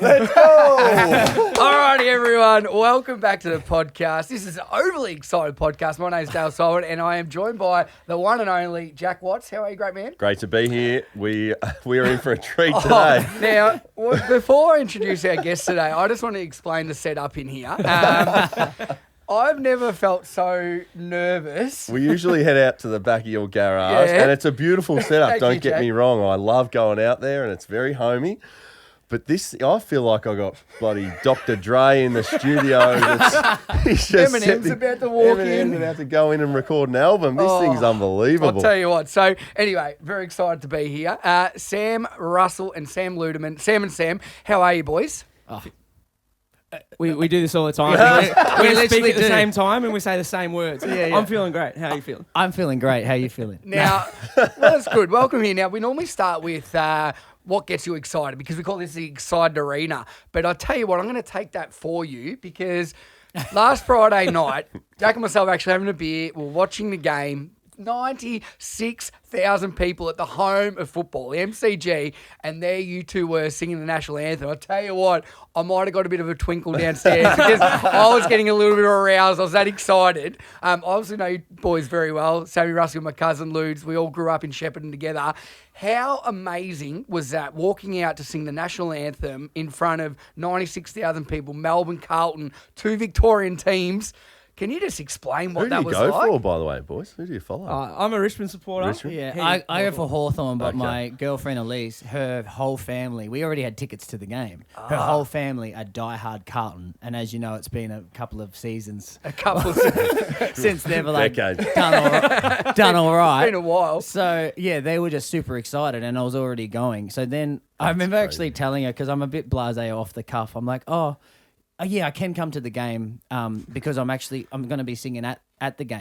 Let's go. Alrighty, everyone. Welcome back to the podcast. This is an overly excited podcast. My name's Dale Solomon, and I am joined by the one and only Jack Watts. How are you, great man? Great to be here. We are in for a treat today. Now, before I introduce our guest today, I just want to explain the setup in here. I've never felt so nervous. We usually head out to the back of your garage, and it's a beautiful setup. Thank Don't you, get Jack. me wrong. I love going out there, and it's very homey. But this, I feel like I got bloody Dr. Dre in the studio. He's just Eminem's about to walk in. Eminem's about to go in and record an album. This thing's unbelievable. I'll tell you what. So, anyway, very excited to be here. Sam Russell and Sam Ludeman. Sam and Sam, how are you, boys? We do this all the time. We speak literally at the do. same time and we say the same words. Yeah. I'm feeling great. How are you feeling? I'm feeling great. How are you feeling? Now, well, that's good. Welcome here. Now, we normally start with what gets you excited because we call this the Excited Arena. But I tell you what, I'm going to take that for you because last Friday night, Jack and myself were actually having a beer. We're watching the game. 96,000 people at the home of football, the MCG, and there you two were singing the national anthem. I tell you what, I might have got a bit of a twinkle downstairs because I was getting a little bit aroused. I was that excited. I obviously know you boys very well. Sammy Russell, my cousin Ludes, we all grew up in Shepparton together. How amazing was that, walking out to sing the national anthem in front of 96,000 people, Melbourne, Carlton, two Victorian teams? Can you just explain what Who do that you was go like? for, by the way, boys? Who do you follow? I'm a Richmond supporter. Richmond? Yeah, I go for Hawthorn, but Okay. my girlfriend Elise, her whole family, we already had tickets to the game. Her whole family are diehard Carlton, and as you know, it's been a couple of seasons A couple of since they've like Decades. done all right. been a while. So yeah, they were just super excited, and I was already going. So then I remember actually telling her, because I'm a bit blasé off the cuff. I'm like, oh yeah, I can come to the game because I'm going to be singing at the game.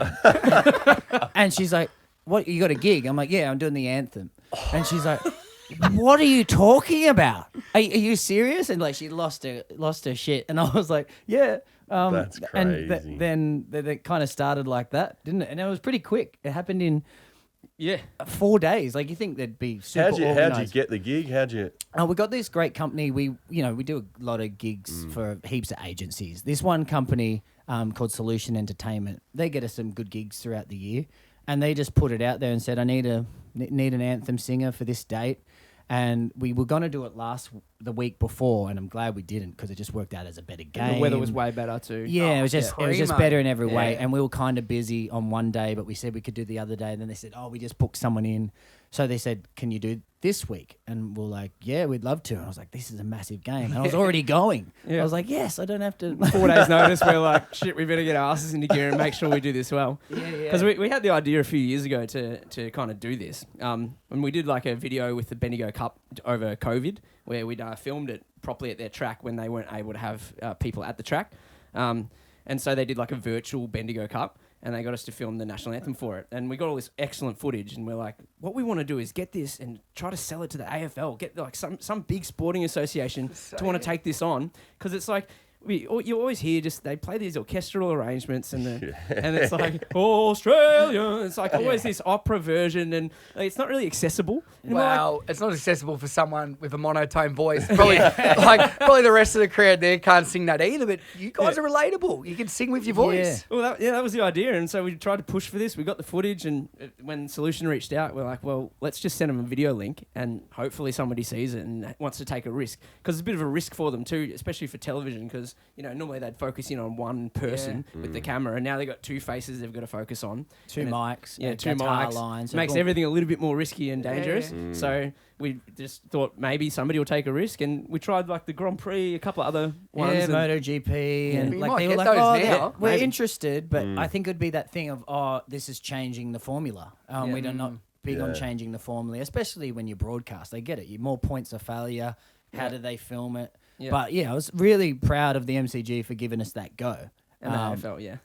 And she's like, what, you got a gig? I'm like, yeah, I'm doing the anthem. And she's like, what are you talking about? Are you serious? And like she lost her shit. And I was like, yeah. That's And crazy. then it kind of started like that, didn't it? And it was pretty quick. It happened in 4 days. Like you think there'd be super How'd you organised. get the gig? We got this great company. We do a lot of gigs for heaps of agencies. This one company called Solution Entertainment, they get us some good gigs throughout the year, and they just put it out there and said, I need an anthem singer for this date. And we were going to do it the week before, and I'm glad we didn't because it just worked out as a better game. The weather was way better too. Yeah, it was just primo. better in every way. Yeah. And we were kind of busy on one day, but we said we could do the other day. And then they said, we just booked someone in. So they said, can you do this week? And we're like, yeah, we'd love to. And I was like, this is a massive game. And I was already going. Yeah. I was like, yes, I don't have to. 4 days notice, we're like, shit, we better get our asses into gear and make sure we do this well. Yeah. Because we had the idea a few years ago to kind of do this. And we did like a video with the Bendigo Cup over COVID where we'd filmed it properly at their track when they weren't able to have people at the track. And so they did like a virtual Bendigo Cup and they got us to film the national anthem for it. And we got all this excellent footage and we're like, what we want to do is get this and try to sell it to the AFL, get like some big sporting association to want to take this on. Because it's like, you always hear they play these orchestral arrangements and it's like Australia. It's like always this opera version and it's not really accessible. And we're like, Wow, it's not accessible for someone with a monotone voice. Probably, probably the rest of the crowd there can't sing that either. But you guys are relatable. You can sing with your voice. Yeah. well, that was the idea. And so we tried to push for this. We got the footage and when Solution reached out, we're like, well, let's just send them a video link and hopefully somebody sees it and wants to take a risk. Because it's a bit of a risk for them too, especially for television because, normally they'd focus in on one person with the camera and now they've got two faces they've got to focus on. Two mics. Two guitar mics. lines. Makes everything a little bit more risky and dangerous. Yeah. So we just thought maybe somebody will take a risk and we tried like the Grand Prix, a couple of other ones. Yeah, and MotoGP. And You like might they were get like, those now. we're Maybe. interested, but I think it'd be that thing of, this is changing the formula. We're not big on changing the formula, especially when you broadcast. I get it. More points of failure. How do they film it? Yeah. But yeah, I was really proud of the MCG for giving us that go. and the AFL,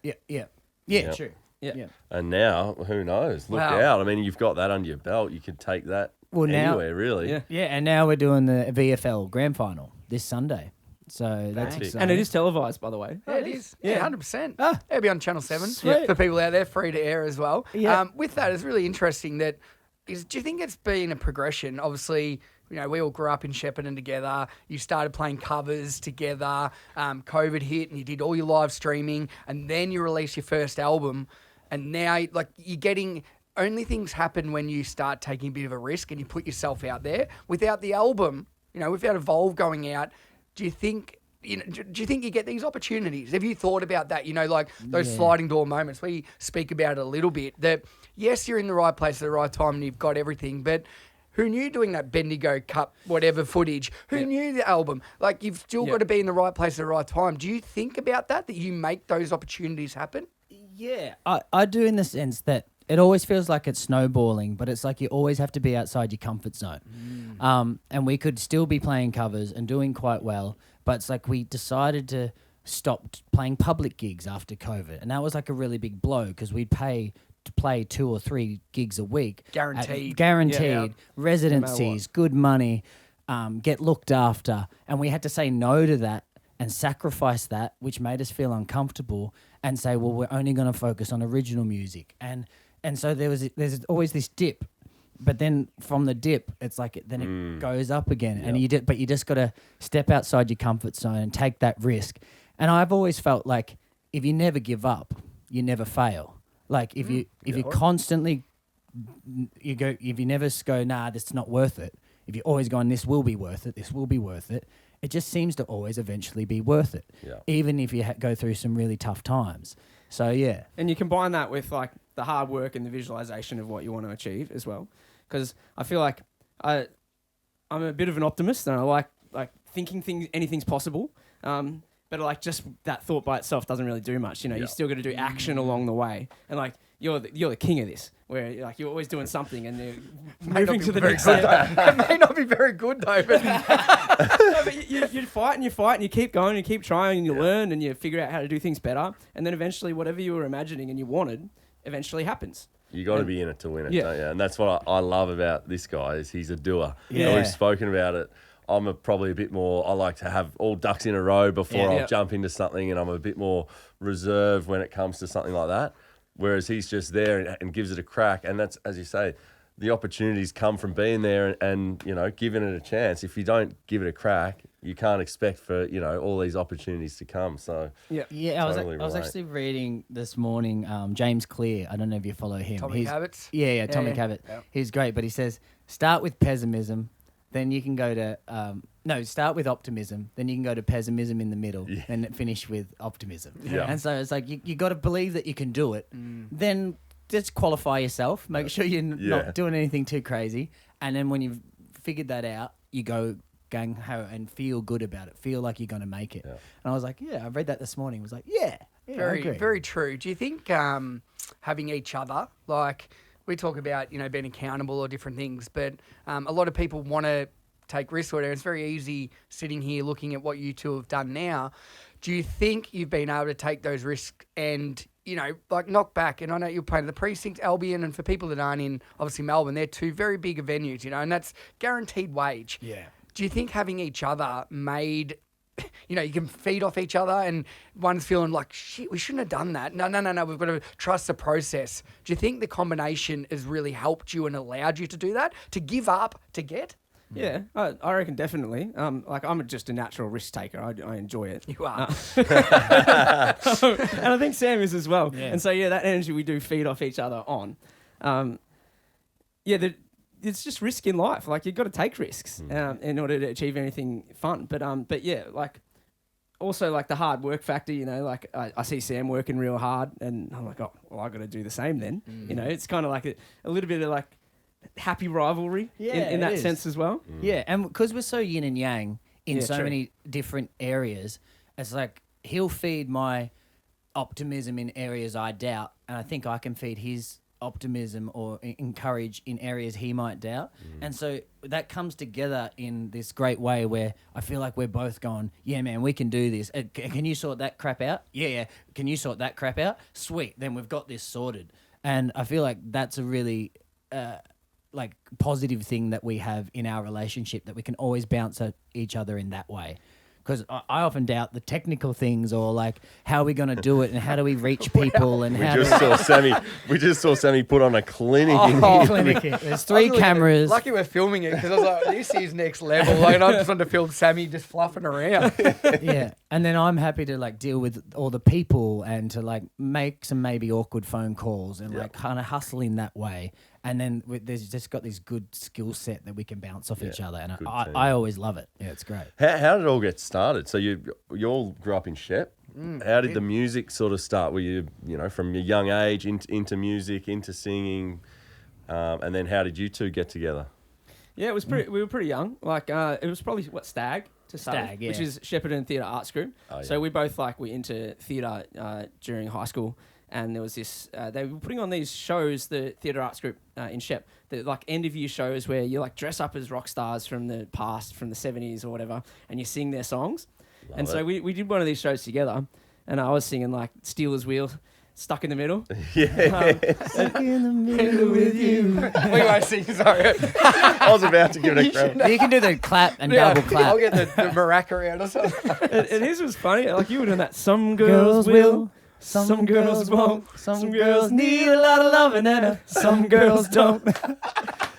Yeah, true. Yeah. And now, who knows? Look Wow. out. I mean, you've got that under your belt. You could take that anywhere, really. Yeah. Yeah, and now we're doing the VFL Grand Final this Sunday. So that's Nice. exciting. And it is televised, by the way. Yeah, it is. Yeah, 100%. Ah. It'll be on Channel 7 Sweet. for people out there, free to air as well. Yeah. With that, it's really interesting do you think it's been a progression? Obviously, you know, we all grew up in Shepparton together. You started playing covers together. COVID hit and you did all your live streaming, and then you released your first album. And now, like, you're getting... Only things happen when you start taking a bit of a risk and you put yourself out there. Without the album, you know, without Evolve going out, do you think you get these opportunities? Have you thought about that? You know, like those sliding door moments. We speak about it a little bit. That yes, you're in the right place at the right time and you've got everything, but who knew doing that Bendigo Cup, whatever footage? Who knew the album? Like, you've still got to be in the right place at the right time. Do you think about that you make those opportunities happen? Yeah, I do, in the sense that it always feels like it's snowballing, but it's like you always have to be outside your comfort zone. And we could still be playing covers and doing quite well, but it's like we decided to stop playing public gigs after COVID. And that was like a really big blow, because we'd pay to play 2 or 3 gigs a week. Guaranteed. Guaranteed. Residencies, good money, get looked after. And we had to say no to that and sacrifice that, which made us feel uncomfortable, and say, well, we're only going to focus on original music. And so there's always this dip, but then from the dip, it's like it goes up again, and you just got to step outside your comfort zone and take that risk. And I've always felt like if you never give up, you never fail. Like if you constantly if you never go, nah, this is not worth it. If you're always going, this will be worth it, this will be worth it. It just seems to always eventually be worth it, even if you go through some really tough times. So, yeah. And you combine that with, like, the hard work and the visualization of what you want to achieve as well. Because I feel like I'm a bit of an optimist, and I like thinking anything's possible. But, like, just that thought by itself doesn't really do much. You know, you still got to do action along the way. And, like, you're the king of this, where, like, you're always doing something and you're moving to the next step. It may not be very good, though, but... No, but you fight and you keep going, you keep trying, and you learn, and you figure out how to do things better, and then eventually whatever you were imagining and you wanted eventually happens. You got to be in it to win it, don't you? And that's what I love about this guy, is he's a doer. And we've spoken about it. I'm probably a bit more, I like to have all ducks in a row before I'll jump into something, and I'm a bit more reserved when it comes to something like that. Whereas he's just there and gives it a crack. And that's, as you say, the opportunities come from being there and, you know, giving it a chance. If you don't give it a crack, you can't expect for, you know, all these opportunities to come. So I was actually reading this morning James Clear. I don't know if you follow him. Tommy Cabot. Tommy Cabot. Yeah. He's great, but he says start with pessimism, then you can go to start with optimism, then you can go to pessimism in the middle, and finish with optimism. And so it's like you got to believe that you can do it. Then just qualify yourself, make sure you're not doing anything too crazy, and then when you've figured that out, you go gang ho and feel good about it, feel like you're going to make it. And I was like, I read that this morning. I was like, very, very true. Do you think having each other, like we talk about, you know, being accountable or different things, but a lot of people want to take risks or whatever. It's very easy sitting here looking at what you two have done now. Do you think you've been able to take those risks and, you know, like knock back? And I know you're playing the Precinct, Albion, and for people that aren't in, obviously, Melbourne, they're 2 very big venues, you know, and that's guaranteed wage. Yeah. Do you think having each other made, you know, you can feed off each other and one's feeling like, shit, we shouldn't have done that. No, we've got to trust the process. Do you think the combination has really helped you and allowed you to do that? To give up, to get? Yeah, I reckon definitely. Like, I'm just a natural risk taker. I enjoy it. You are. And I think Sam is as well. Yeah. And so, that energy we do feed off each other on. It's just risk in life. Like, you've got to take risks in order to achieve anything fun. But yeah, like, also, like, the hard work factor, you know, like, I see Sam working real hard, and I'm like, oh, well, I got to do the same then. You know, it's kind of like a little bit of, like, happy rivalry in that sense as well. Yeah, and because we're so yin and yang in so many different areas, it's like he'll feed my optimism in areas I doubt, and I think I can feed his optimism or encourage in areas he might doubt. And so that comes together in this great way where I feel like we're both going, yeah, man, we can do this. Can you sort that crap out? Yeah. Can you sort that crap out? Sweet. Then we've got this sorted. And I feel like that's a really like positive thing that we have in our relationship, that we can always bounce at each other in that way. because I often doubt the technical things or like how are we going to do it and how do we reach people and how We just saw Sammy put on a clinic in Oh, here. clinic it. There's 3 cameras. Lucky we're filming it because I was like, this is next level. Like, I just wanted to film Sammy just fluffing around. Yeah, and then I'm happy to like deal with all the people and to like make some maybe awkward phone calls and like kind of hustle in that way. And then there's just got this good skill set that we can bounce off each other, and I always love it. Yeah, it's great. How did it all get started? So you all grew up in Shep. How did the music sort of start? Were you from your young age into music, into singing, and then how did you two get together? Yeah, it was pretty. We were pretty young. Like it was probably Stag to start, Stag, yeah. which is Shepparton Theatre Arts Group. Oh, yeah. So we both were into theatre during high school, and there was this. They were putting on these shows, the Theatre Arts Group in Shep, the like end of year shows where you like dress up as rock stars from the past, from the 70s or whatever, and you sing their songs. Love and it. so we did one of these shows together, and I was singing like Steelers Wheel. Stuck in the middle. Stuck in the middle with you. We won't sing, sorry. I was about to give it a crack. You can do the clap and double clap. I'll get the maraca out or something. And his was funny. Like you were doing that. Some girls will. Some girls won't. Some girls need a lot of loving and some girls don't.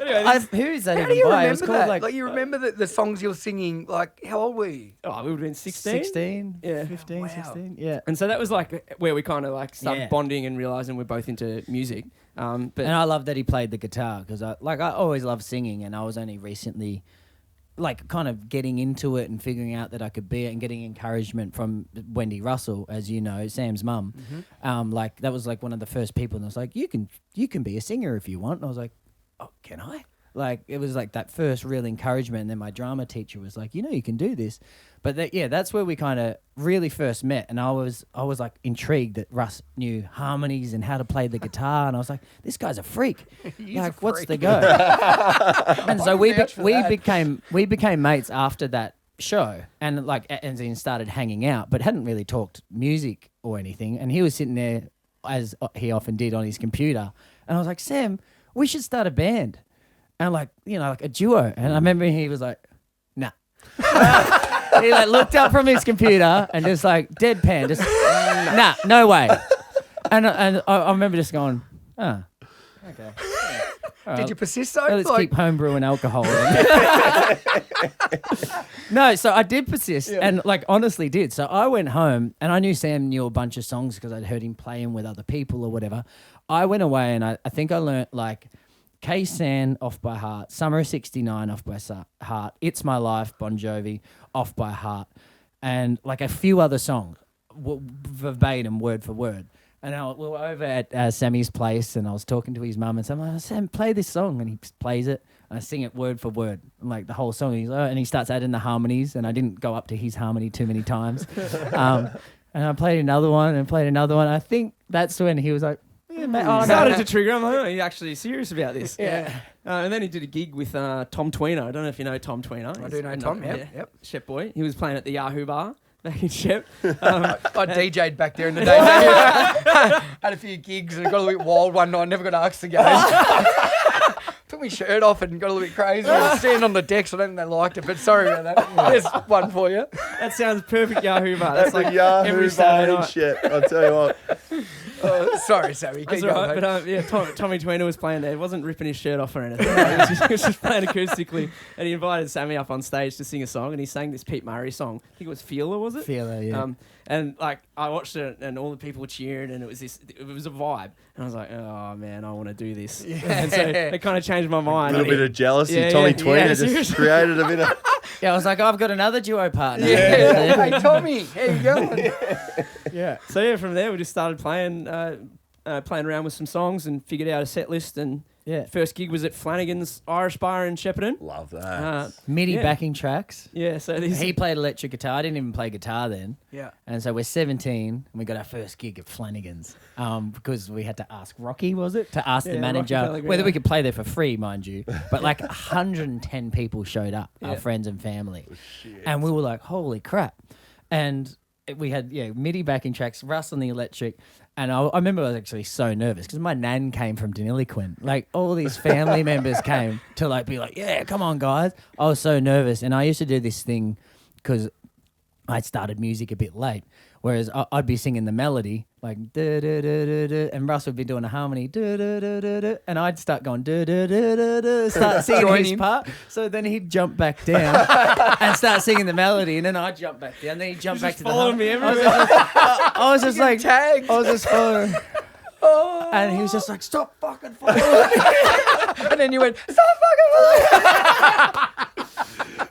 Anyway, Who is that How do even you by? It was remember called that? Like, you remember the songs you're singing, like, how old were you? we would have been 16. 16, Yeah. 15, Wow. 16. Yeah. And so that was like where we kind of like started Yeah. bonding and realizing we're both into music. But And I love that he played the guitar because I always loved singing, and I was only recently like kind of getting into it and figuring out that I could be it and getting encouragement from Wendy Russell, as you know, Sam's mum. Like that was like one of the first people, and I was like, you can be a singer if you want. And I was like, oh, can I? Like it was like that first real encouragement, and then my drama teacher was like, you can do this. But that's where we kind of really first met, and I was like intrigued that Russ knew harmonies and how to play the guitar, and I was like, this guy's a freak. Like, what's the go? And so we became mates after that show, and like and then started hanging out, but hadn't really talked music or anything. And he was sitting there as he often did on his computer, and I was like, Sam, we should start a band. And like, like a duo. And I remember he was like, nah. He like looked up from his computer and just like deadpan, just nah, no way. And I remember just going, oh, okay. Yeah. Did you persist though? Let's keep homebrewing alcohol. No, so I did persist and like honestly did. So I went home and I knew Sam knew a bunch of songs because I'd heard him playing with other people or whatever. I went away and I think I learnt like K-San off by heart, Summer of 69 off by heart, It's My Life, Bon Jovi off by heart, and like a few other songs, verbatim, word for word. And we were over at Sammy's place, and I was talking to his mum, and so I'm like, Sam, play this song, and he plays it, and I sing it word for word, and like the whole song. And he starts adding the harmonies, and I didn't go up to his harmony too many times. And I played another one, and played another one. I think that's when he was like, started to trigger. I'm like, oh, he's actually serious about this. Yeah. And then he did a gig with Tom Tweener. I don't know if you know Tom Tweener. I do know Tom, yep. Shep boy. He was playing at the Yahoo Bar back in Shep. I DJ'd back there in the day. Had a few gigs and it got a little bit wild one night. Never got asked again. Took my shirt off and got a little bit crazy. I was standing on the deck, so I don't think they liked it. But sorry about that. There's one for you. That sounds perfect Yahoo Bar. That's like Yahoo every Saturday night. shit. I'll tell you what. Sorry, Sammy. That's Keep all going, right, mate. but Tommy Tweener was playing there. He wasn't ripping his shirt off or anything. He was just playing acoustically, and he invited Sammy up on stage to sing a song, and he sang this Pete Murray song. I think it was Feeler, was it? Feeler, yeah. And like I watched it, and all the people were cheering, and it was a vibe, and I was like, oh man, I want to do this. And so it kind of changed my A mind. little bit of jealousy. Yeah, Tommy yeah, Tweener just seriously. created a bit of... Yeah, I was like, I've got another duo partner. Yeah. Hey, Tommy, how you going? Yeah. So yeah, from there we just started playing around with some songs and figured out a set list. And first gig was at Flanagan's Irish Bar in Shepparton. Love that. MIDI Yeah. backing tracks. Yeah. So these. He played electric guitar. I didn't even play guitar then. Yeah. And so we're 17 and we got our first gig at Flanagan's because we had to ask Rocky, was it? To ask Yeah, the Rocky manager Pellegrino. whether we could play there for free, mind you. But like 110 people showed up, our friends and family. And we were like, holy crap. And we had MIDI backing tracks, Russ on the electric. And I remember I was actually so nervous because my nan came from Deniliquin. Like all these family members came to like be like, yeah, come on guys. I was so nervous. And I used to do this thing because I started music a bit late, whereas I'd be singing the melody like da da da da da, and Russ would be doing a harmony da da da da da, and I'd start going da da da da da, start singing his part. So then he'd jump back down and start singing the melody, and then I'd jump back down. Then he'd jump back to the harmony. Me everywhere. I was just like tagged. I was just following. And he was just like, stop fucking following. And then you went, stop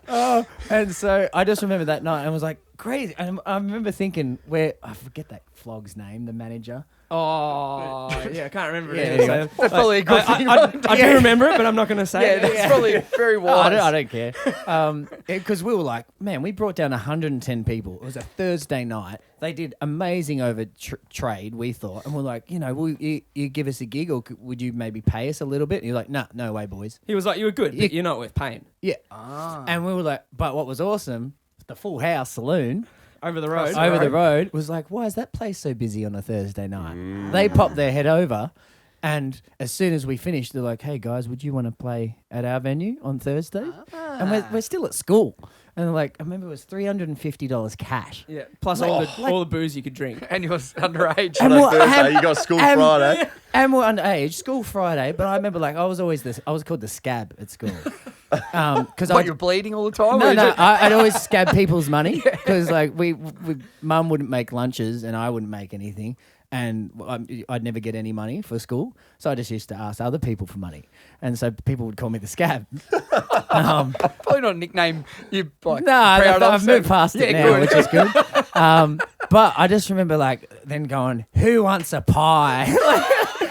fucking And so I just remember that night and was like, crazy. And I remember thinking, I forget that flog's name, the manager. Oh, yeah, I can't remember it. Yeah, So, That's probably a good thing. I do remember it, but I'm not going to say Yeah, it. that's probably very wise. I don't care. Because we were like, man, we brought down 110 people. It was a Thursday night. They did amazing over trade, we thought. And we're like, will you give us a gig or would you maybe pay us a little bit? And you're like, nah, no way, boys. He was like, you were good, but you're not worth paying. Yeah. And we were like, but what was awesome, the Full House Saloon Over the road. over the road was like, why is that place so busy on a Thursday night? They popped their head over, and as soon as we finished, they're like, hey guys, would you want to play at our venue on Thursday? And we're still at school. And they're like, I remember it was $350 cash. Yeah, plus all the booze you could drink. And you was underage. And On a we're- Thursday, you got school Friday. And we're underage, school Friday, but I remember I was called the scab at school. Because What, you're bleeding all the time? No, or is no, it- I'd always scab people's money because we mum wouldn't make lunches and I wouldn't make anything, and I'd never get any money for school, so I just used to ask other people for money, and so people would call me the scab. Probably not a nickname you're No, proud of. I've moved past it now, good. which is good. But I just remember then going, who wants a pie?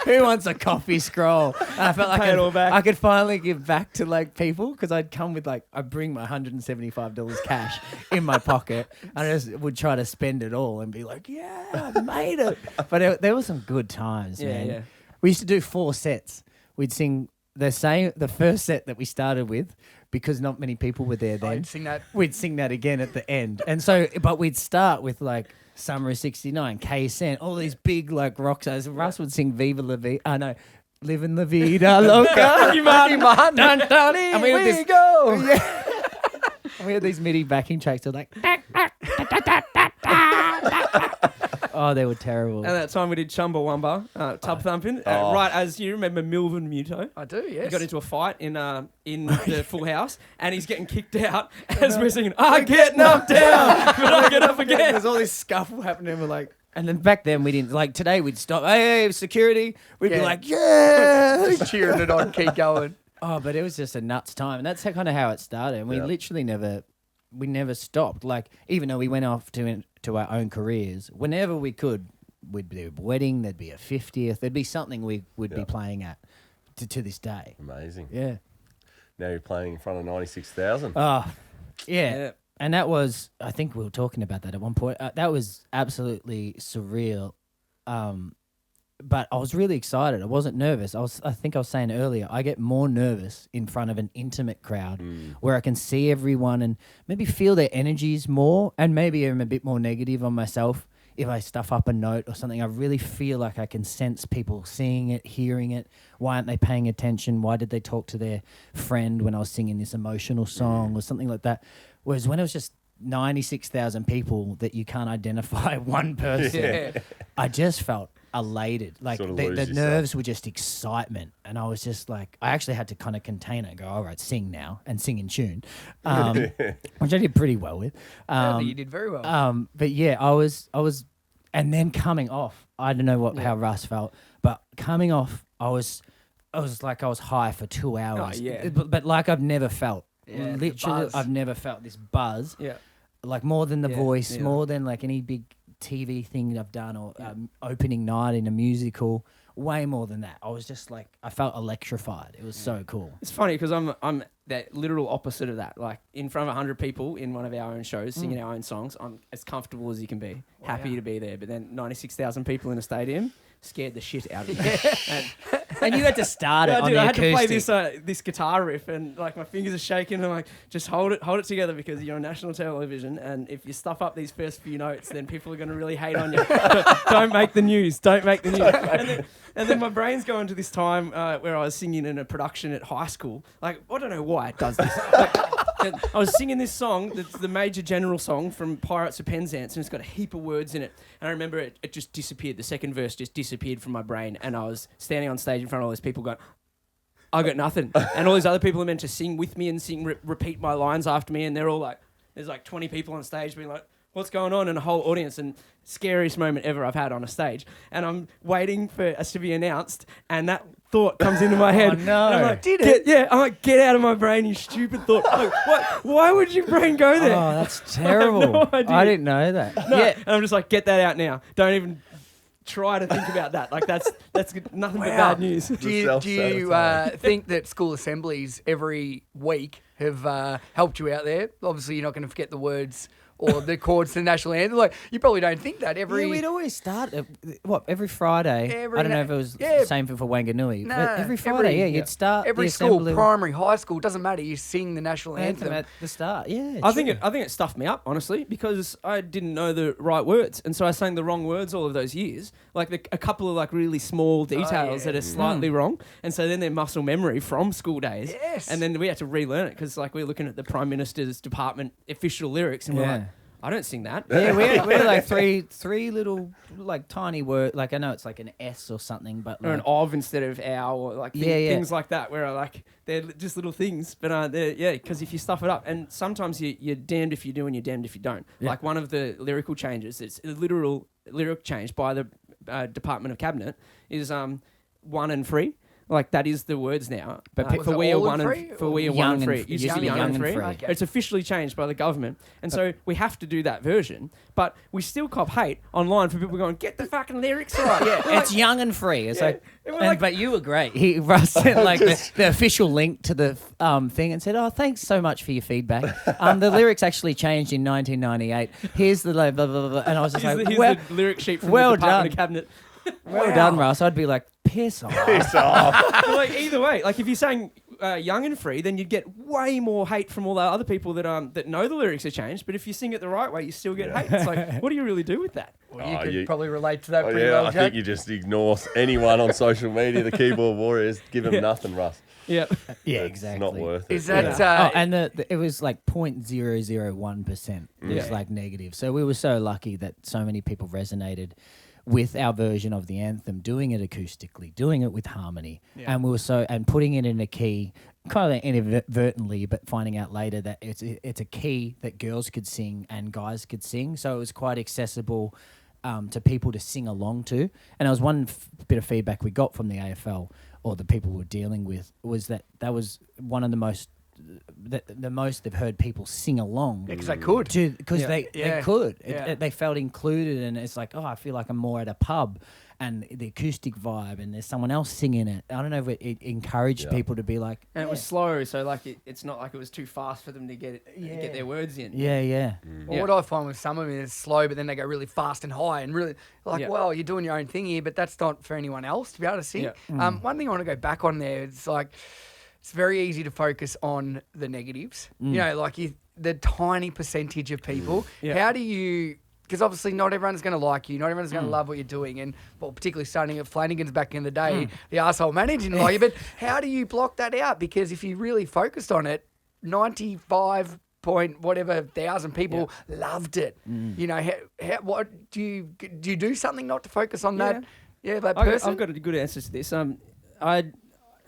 Who wants a coffee scroll? And I felt like Pay it all back. I could finally give back to people because I'd come with I'd bring my $175 cash in my pocket and I just would try to spend it all and be like, yeah, I made it. But there were some good times, Yeah, man. yeah. We used to do 4 sets. We'd sing the first set that we started with because not many people were there then. I'd sing that. We'd sing that again at the end. And so, but we'd start with Summer of '69, K-Sen, all these big rock stars. Russ would sing Viva La Vida. Living La Vida Loca. Ricky Martin. Dun, dun. And we had we this, go. we had these MIDI backing tracks. They're like, oh, they were terrible. And that time we did Chumbawamba, tub thumping, right as you remember Milvin Muto. I do, yes. He got into a fight in the Full House, and he's getting kicked out as we're singing, I get knocked down, but I get up again. There's all this scuffle happening. We're and then back then we didn't today we'd stop. Hey, security. We'd be Yeah. like, yeah. cheering it on, keep going. Oh, but it was just a nuts time, and that's kind of how it started. And we literally never stopped. Even though we went off to our own careers, whenever we could, we'd do a wedding. There'd be a 50th. There'd be something we would be playing at to this day. Amazing. Yeah. Now you're playing in front of 96,000. Oh, yeah. Yeah. And that was, I think we were talking about that at one point. That was absolutely surreal. But I was really excited. I wasn't nervous. I think I was saying earlier, I get more nervous in front of an intimate crowd where I can see everyone and maybe feel their energies more, and maybe I'm a bit more negative on myself if I stuff up a note or something. I really feel like I can sense people seeing it, hearing it. Why aren't they paying attention? Why did they talk to their friend when I was singing this emotional song or something like that? Whereas when it was just 96,000 people that you can't identify one person, Yeah. I just felt elated. Sort of The lose yourself. nerves were just excitement. And I was just I actually had to kind of contain it and go, all right, sing now and sing in tune, which I did pretty well with. I think you did very well. But yeah, I was, and then coming off, I don't know how Russ felt, but coming off, I was high for 2 hours. Oh, yeah. But I've never felt. Yeah, the Literally, buzz. I've never felt this buzz. Yeah. More than The Yeah, Voice, yeah. more than any big TV thing that I've done or opening night in a musical. Way more than that. I was just I felt electrified. It was so cool. It's funny because I'm that literal opposite of that. In front of 100 people in one of our own shows, singing our own songs, I'm as comfortable as you can be. Happy to be there. But then 96,000 people in a stadium scared the shit out of me. And you had to start it Yeah, on dude, the I had to play acoustic. this guitar riff, and my fingers are shaking. And I'm just hold it together because you're on national television, and if you stuff up these first few notes, then people are going to really hate on you. Don't make the news. Don't make the news. And then my brain's going to this time where I was singing in a production at high school. I don't know why it does this. I was singing this song, that's the Major General song from Pirates of Penzance, and it's got a heap of words in it. And I remember it just disappeared. The second verse just disappeared from my brain, and I was standing on stage in front of all these people going, I got nothing. And all these other people are meant to sing with me and repeat my lines after me, and they're all like, there's like 20 people on stage being like, what's going on? And a whole audience, and scariest moment ever I've had on a stage. And I'm waiting for us to be announced, and that thought comes into my head. Oh, no. And I'm like, I'm like, get out of my brain, you stupid thought. Like, what? Why would your brain go there? Oh, that's terrible. I didn't know that. No. Yeah. And I'm just like, get that out now. Don't even try to think about that. Like, that's nothing but bad news. Do you think that school assemblies every week have helped you out there? Obviously, you're not going to forget the words or the chords to the national anthem. Like, you probably don't think that every... Yeah, we'd always start every Friday. I don't know if it was the same for Wanganui. But every Friday, you'd start every the school, assembly. primary, high school, doesn't matter. You sing the national anthem At the start. Yeah, I think it stuffed me up, honestly, because I didn't know the right words, and so I sang the wrong words all of those years. Like a couple of like really small details that are slightly wrong, and so then they're muscle memory from school days. Yes. And then we had to relearn it because like we were looking at the Prime Minister's department official lyrics, and we're like, I don't sing that. Yeah, we had like three little like tiny words. Like I know it's like an S or something, but Or an of instead of ow, or like things like that, where like they're just little things. But because if you stuff it up, and sometimes you're damned if you do and you're damned if you don't. Yeah. Like one of the lyrical changes, it's a literal lyric change by the Department of Cabinet is 1 and 3. Like that is the words now. But for we are one and for we are one and free. It used to be young and free. Okay. It's officially changed by the government, and so we have to do that version. But we still cop hate online for people going, "Get the fucking lyrics right." Yeah, it's young and free. It's but you were great. Russ sent like the official link to the thing and said, "Oh, thanks so much for your feedback. The lyrics actually changed in 1998. Here's the blah, blah, blah, blah." And I was just here's the lyric sheet from the Department of Cabinet. Well done, Russ. I'd be like, piss off. Piss off. But like either way, like if you're saying young and free, then you'd get way more hate from all the other people that know the lyrics are changed. But if you sing it the right way, you still get hate. It's like, what do you really do with that? Well, you could probably relate to that pretty well, I Jack. think you just ignore anyone on social media, the keyboard warriors, give them nothing, Russ. Yeah. Yeah, exactly. It's not worth it. Is that... and it was like 0.001%. It was like negative. So we were so lucky that so many people resonated with our version of the anthem, doing it acoustically, doing it with harmony, and putting it in a key, kind of inadvertently, but finding out later that it's a key that girls could sing and guys could sing, so it was quite accessible to people to sing along to. And there was one bit of feedback we got from the AFL or the people we were dealing with was that was one of the most they've heard people sing along because they could. Because they could. They felt included, and it's like, oh, I feel like I'm more at a pub, and the acoustic vibe, and there's someone else singing it. I don't know if it encouraged people to be like... And it was slow, so like it's not like it was too fast for them to get their words in. Yeah. Well, what I find with some of them is slow, but then they go really fast and high, and really like, well, you're doing your own thing here, but that's not for anyone else to be able to sing. Yeah. One thing I want to go back on there is like... It's very easy to focus on the negatives. You know, like the tiny percentage of people. How do you... Because obviously not everyone's going to like you. Not everyone's going to love what you're doing. And, well, particularly starting at Flanagan's back in the day, the arsehole manager didn't like you. But how do you block that out? Because if you really focused on it, 95 point whatever thousand people loved it. You know, what do you do something not to focus on that? Yeah, that person? I've got a good answer to this.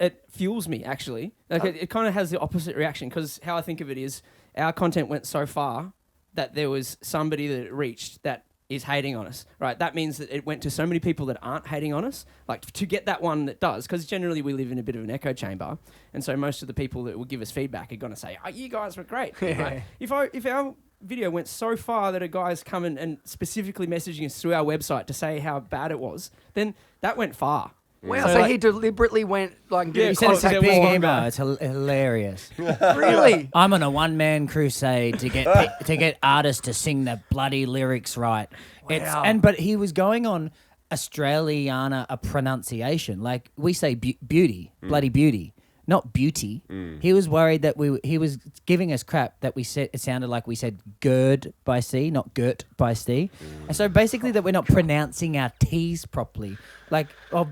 It fuels me, actually. Like it kind of has the opposite reaction, because how I think of it is our content went so far that there was somebody that it reached that is hating on us, right? That means that it went to so many people that aren't hating on us, like to get that one that does, because generally we live in a bit of an echo chamber, and so most of the people that will give us feedback are going to say, oh, you guys were great. Right? If our video went so far that a guy's coming and specifically messaging us through our website to say how bad it was, then that went far. Wow, so he deliberately went like... He sent us a big email. It's hilarious. Really? I'm on a one-man crusade to get artists to sing the bloody lyrics right. Wow. But he was going on Australiana pronunciation. Like we say beauty, bloody beauty. not beauty. He was worried that he was giving us crap that we said, it sounded like we said GERD by C, not GERT by C. And so basically that we're not pronouncing our T's properly. Like,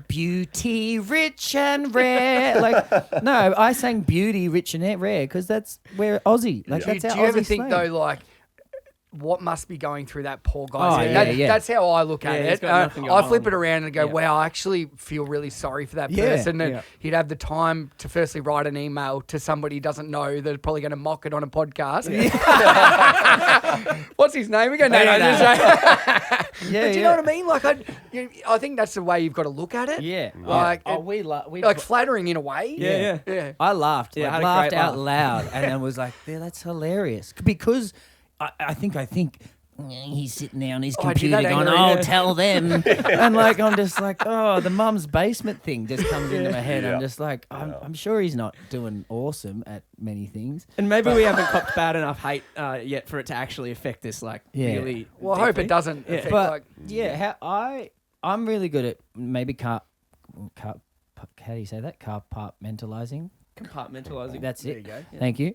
beauty, rich and rare. Like, no, I sang beauty, rich and rare because we're Aussie. Like, that's our Aussie Do you ever think, slang. though, like, what must be going through that poor guy's head? Yeah. That's how I look at he's it. got nothing I going flip on. it around and go, Yeah. wow, I actually feel really sorry for that Yeah. person. And Yeah. he'd have the time to firstly write an email to somebody he doesn't know that's probably going to mock it on a podcast. What's his name again? No, just Yeah, but do you know what I mean? Like, I think that's the way you've got to look at it. Yeah. Like, we like flattering in a way. Yeah. I laughed. Yeah, I had a laughed great out laugh. loud, and I was like, "Yeah, that's hilarious." Because I think he's sitting there on his I did computer that going, angry, "Oh, yeah. tell them," and like I'm just like, "Oh, the mum's basement thing just comes into my head." Yeah. I'm just like, I'm sure he's not doing awesome at many things. And maybe we haven't copped bad enough hate yet for it to actually affect this, like, Yeah. really. Well, I hope deeply. it doesn't. Yeah. Affect, But like, yeah, I'm really good at maybe how do you say that? Compartmentalizing. Compartmentalizing. That's there it. you go. Thank you.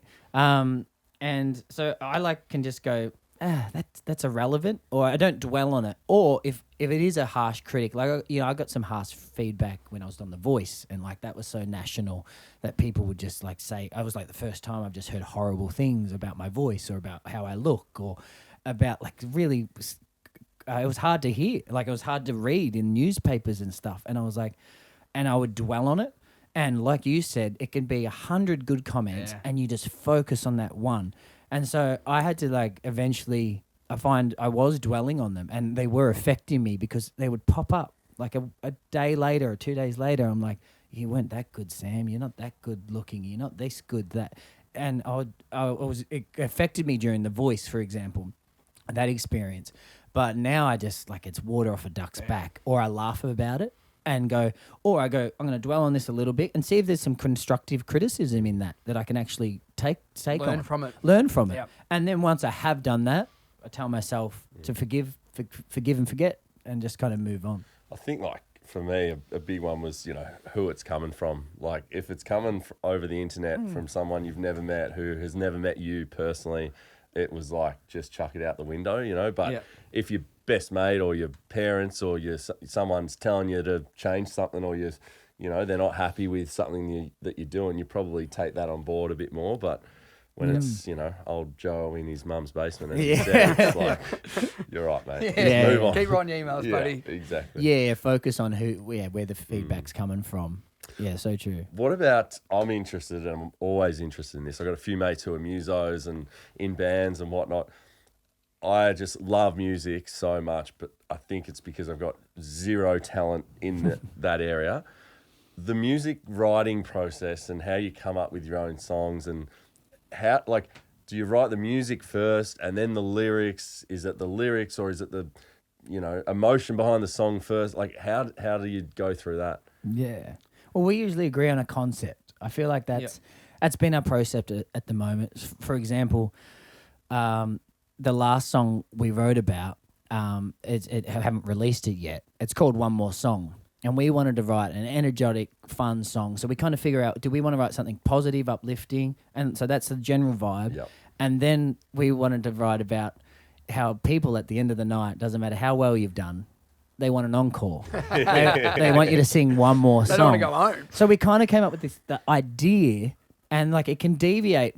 And so I can just go, that's irrelevant, or I don't dwell on it. Or if it is a harsh critic, like, I got some harsh feedback when I was on The Voice, and like that was so national that people would just like say, I was like the first time I've just heard horrible things about my voice or about how I look or about like really, it was hard to hear. Like it was hard to read in newspapers and stuff. And I was like, and I would dwell on it. And like you said, it can be 100 good comments and you just focus on that one. And so I had to like eventually, I find I was dwelling on them and they were affecting me because they would pop up like a day later or 2 days later. I'm like, you weren't that good, Sam. You're not that good looking. You're not this good, that. And it affected me during The Voice, for example, that experience. But now I just like, it's water off a duck's back, or I laugh about it. And I'm going to dwell on this a little bit and see if there's some constructive criticism in that I can actually take Learn on. from it. Learn from it. Yep. And then once I have done that, I tell myself to forgive and forget and just kind of move on. I think, like, for me, a big one was, who it's coming from. Like, if it's coming over the internet from someone you've never met who has never met you personally, it was like, just chuck it out the window, But if your best mate or your parents or someone's telling you to change something, or they're not happy with something that you're doing, you probably take that on board a bit more. But when it's, old Joe in his mum's basement, and it's like, you're right, mate. Yeah. Move on. Keep writing your emails, buddy. Exactly. Yeah, focus on where the feedback's coming from. Yeah, so true. What about, I'm interested, and I'm always interested in this. I've got a few mates who are musos and in bands and whatnot. I just love music so much, but I think it's because I've got zero talent in that area. The music writing process and how you come up with your own songs, and how, like, do you write the music first and then the lyrics? Is it the lyrics, or is it the, emotion behind the song first? Like, how do you go through that? Yeah. Well, we usually agree on a concept. I feel like that's been our concept at the moment. For example, the last song we wrote about, it haven't released it yet. It's called One More Song. And we wanted to write an energetic, fun song. So we kind of figure out, do we want to write something positive, uplifting? And so that's the general vibe. Yep. And then we wanted to write about how people at the end of the night, doesn't matter how well you've done, they want an encore. they want you to sing one more They song. don't want to go home. So we kind of came up with the idea, and like it can deviate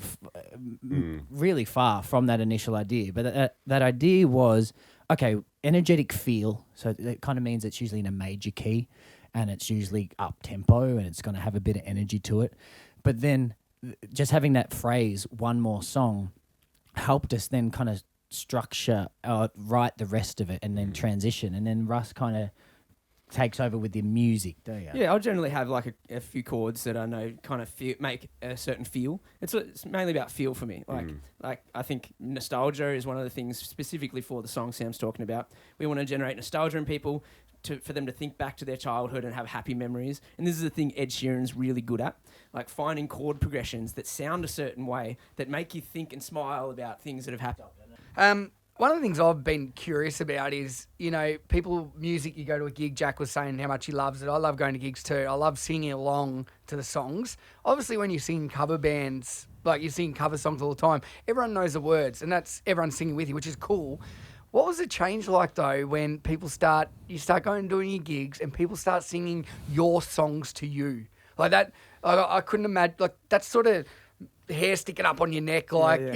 really far from that initial idea. But that idea was, okay, energetic feel. So it kind of means it's usually in a major key, and it's usually up tempo, and it's going to have a bit of energy to it. But then just having that phrase, one more song, helped us then kind of structure, write the rest of it, and then transition. And then Russ kind of takes over with the music, don't you? Yeah, I'll generally have like a few chords that I know kind of make a certain feel. It's mainly about feel for me. Like I think nostalgia is one of the things specifically for the song Sam's talking about. We want to generate nostalgia in people for them to think back to their childhood and have happy memories. And this is the thing Ed Sheeran's really good at, like finding chord progressions that sound a certain way that make you think and smile about things that have happened. One of the things I've been curious about is, music, you go to a gig, Jack was saying how much he loves it. I love going to gigs too. I love singing along to the songs. Obviously, when you sing cover bands, like you sing cover songs all the time, everyone knows the words and that's everyone singing with you, which is cool. What was the change like though when you start going and doing your gigs and people start singing your songs to you? Like that, I couldn't imagine, like that's sort of hair sticking up on your neck, like,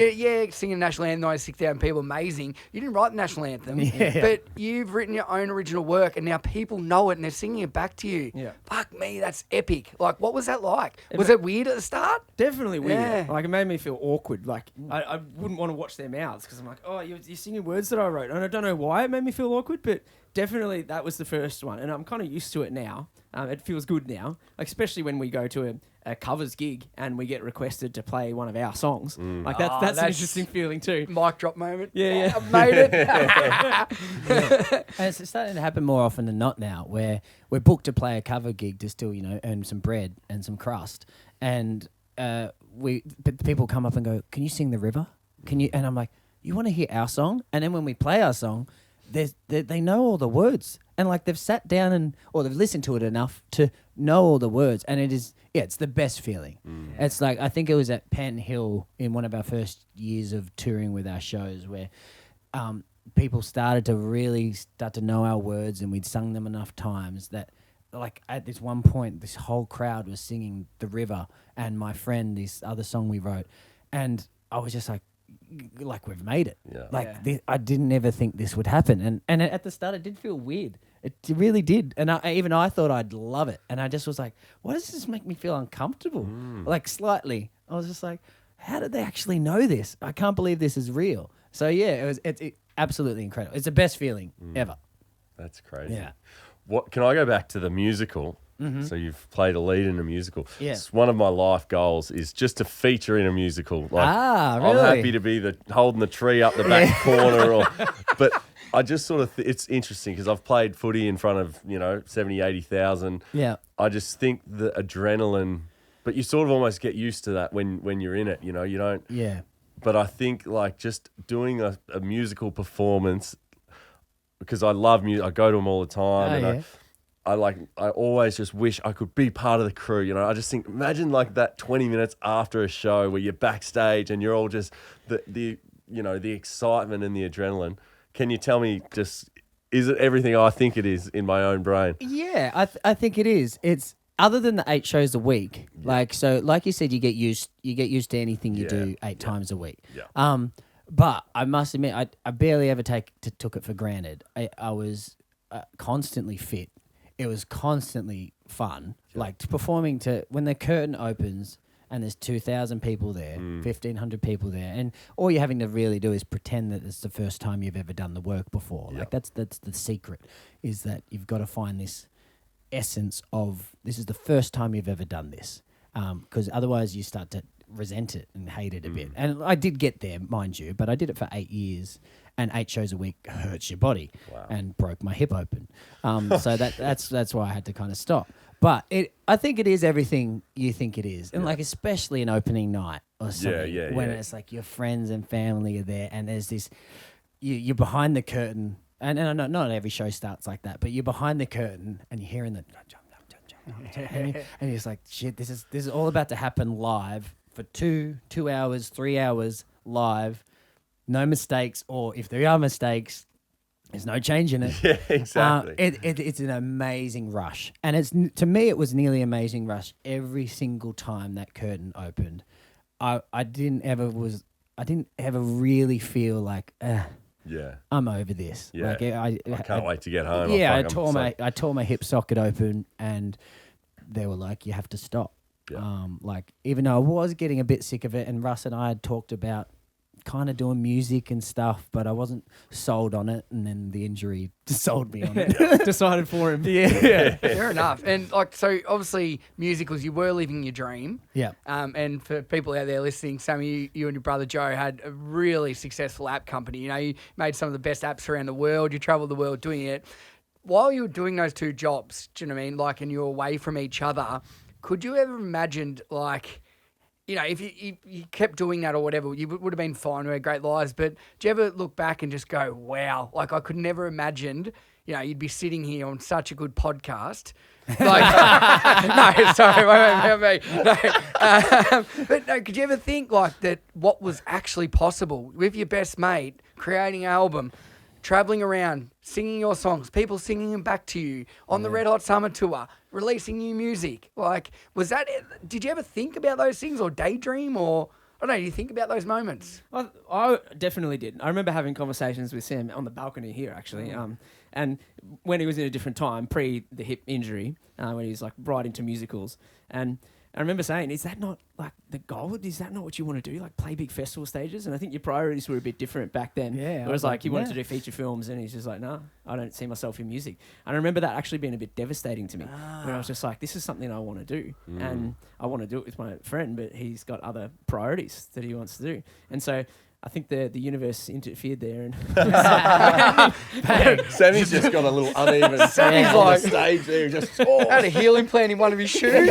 singing the national anthem, 96,000 people, amazing. You didn't write the national anthem, but you've written your own original work and now people know it and they're singing it back to you. Yeah. Fuck me, that's epic. Like, what was that like? Was it weird at the start? Definitely weird. Yeah. Like, it made me feel awkward. Like, I wouldn't want to watch their mouths because I'm like, oh, you're singing words that I wrote. And I don't know why it made me feel awkward, but definitely that was the first one. And I'm kind of used to it now. It feels good now, like, especially when we go to a covers gig and we get requested to play one of our songs. Like that's an interesting feeling too. Mic drop moment. Yeah. I've made it. And it's starting to happen more often than not now, where we're booked to play a cover gig to still, earn some bread and some crust. And but people come up and go, "Can you sing The River? Can you?" And I'm like, "You want to hear our song?" And then when we play our song, they know all the words. And like they've sat down or they've listened to it enough to know all the words. And it's the best feeling. It's like, I think it was at Penn Hill in one of our first years of touring with our shows where people started to really start to know our words and we'd sung them enough times that like at this one point, this whole crowd was singing The River and my friend, this other song we wrote. And I was just like we've made it. Yeah. I didn't ever think this would happen. And at the start, it did feel weird. It really did. And I thought I'd love it. And I just was like, why does this make me feel uncomfortable? Like slightly. I was just like, how did they actually know this? I can't believe this is real. So yeah, it's absolutely incredible. It's the best feeling ever. That's crazy. Yeah. What can I go back to the musical? So you've played a lead in a musical. Yeah. It's one of my life goals is just to feature in a musical. Like, really? I'm happy to be holding the tree up the back corner. But I just sort of, it's interesting because I've played footy in front of, 70, 80,000. Yeah. I just think the adrenaline, but you sort of almost get used to that when you're in it, you don't. Yeah. But I think like just doing a musical performance, because I love music, I go to them all the time. I always just wish I could be part of the crew. I just think, imagine like that 20 minutes after a show where you're backstage and you're all just the excitement and the adrenaline. Can you tell me is it everything I think it is in my own brain? Yeah, I think it is. It's other than the 8 shows a week. Like you said, you get used to anything you do 8 times a week. Yeah. But I must admit, I barely ever took it for granted. I was constantly fit. It was constantly fun. Like performing when the curtain opens and there's 2,000 people there, 1,500 people there, and all you're having to really do is pretend that it's the first time you've ever done the work before. Like that's the secret, is that you've got to find this essence of this is the first time you've ever done this, because otherwise you start to resent it and hate it a bit. And I did get there, mind you, but I did it for 8 years. And 8 shows a week hurts your body and broke my hip open. So that's why I had to kind of stop. But I think it is everything you think it is. And like especially an opening night or something when it's like your friends and family are there and there's this, you're behind the curtain. And not every show starts like that, but you're behind the curtain and you're hearing the jump. And you're just like, shit, this is all about to happen live for 2 hours, 3 hours live. No mistakes, or if there are mistakes, there's no change in it. Yeah, exactly. It's an amazing rush, and to me it was nearly amazing rush every single time that curtain opened. I didn't ever really feel like I'm over this. Yeah, like, I can't wait to get home. Yeah, I tore my hip socket open, and they were like, you have to stop. Yeah. Like even though I was getting a bit sick of it, and Russ and I had talked about kind of doing music and stuff, but I wasn't sold on it, and then the injury sold me on it. Decided for him. Yeah. Fair enough. And like, so obviously musicals, you were living your dream. Yeah. And for people out there listening, Sammy, you and your brother Joe had a really successful app company. You made some of the best apps around the world. You traveled the world doing it. While you were doing those 2 jobs, do you know what I mean? Like, and you were away from each other, could you ever imagined like, you know, if you kept doing that or whatever, you would have been fine. We had great lives. But do you ever look back and just go, wow, like I could never imagined, you know, you'd be sitting here on such a good podcast. Like, no, sorry, wait. No, but no, could you ever think like that? What was actually possible with your best mate creating an album, traveling around, singing your songs, people singing them back to you on the Red Hot Summer Tour, releasing new music? Like, was that it? Did you ever think about those things or daydream or? I don't know, do you think about those moments? I definitely did. I remember having conversations with Sam on the balcony here, actually. And when he was in a different time, pre the hip injury, when he was like right into musicals. And I remember saying, is that not like the goal? Is that not what you want to do? Like play big festival stages? And I think your priorities were a bit different back then. Yeah. It was like he wanted to do feature films and he's just like, no, I don't see myself in music. And I remember that actually being a bit devastating to me. When I was just like, this is something I want to do. And I want to do it with my friend, but he's got other priorities that he wants to do. And so I think the universe interfered there. And Sammy's just got a little uneven Sammy's on like- the stage there. Just Had a healing plan in one of his shoes.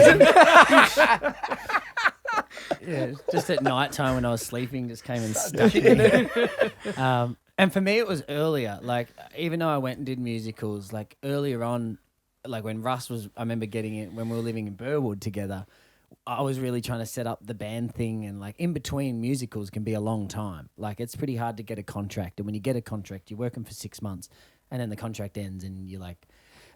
Yeah, just at night time when I was sleeping, just came and stuck me. And for me, it was earlier. Like, even though I went and did musicals, like earlier on, like when Russ was, I remember getting it when we were living in Burwood together. I was really trying to set up the band thing, and like in between musicals can be a long time. Like it's pretty hard to get a contract, and when you get a contract, you're working for 6 months, and then the contract ends, and you're like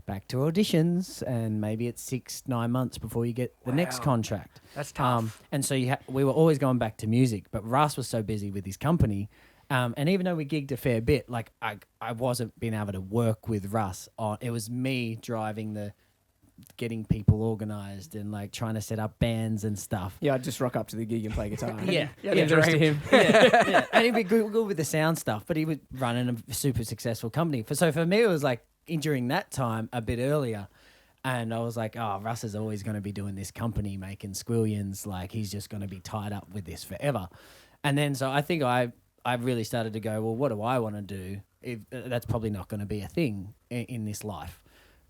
back to auditions, and maybe it's 6-9 months before you get the next contract. That's tough. And so we were always going back to music, but Russ was so busy with his company. And even though we gigged a fair bit, like I wasn't being able to work with Russ on. It was me driving getting people organised and like trying to set up bands and stuff. yeah, I'd just rock up to the gig and play guitar. Yeah, Yeah, the rest of him. yeah. And he'd be good with the sound stuff, but he was running a super successful company. So for me, it was like during that time a bit earlier. And I was like, oh, Russ is always going to be doing this company, making squillions. Like he's just going to be tied up with this forever. And then so I think I really started to go, well, what do I want to do? That's probably not going to be a thing in this life.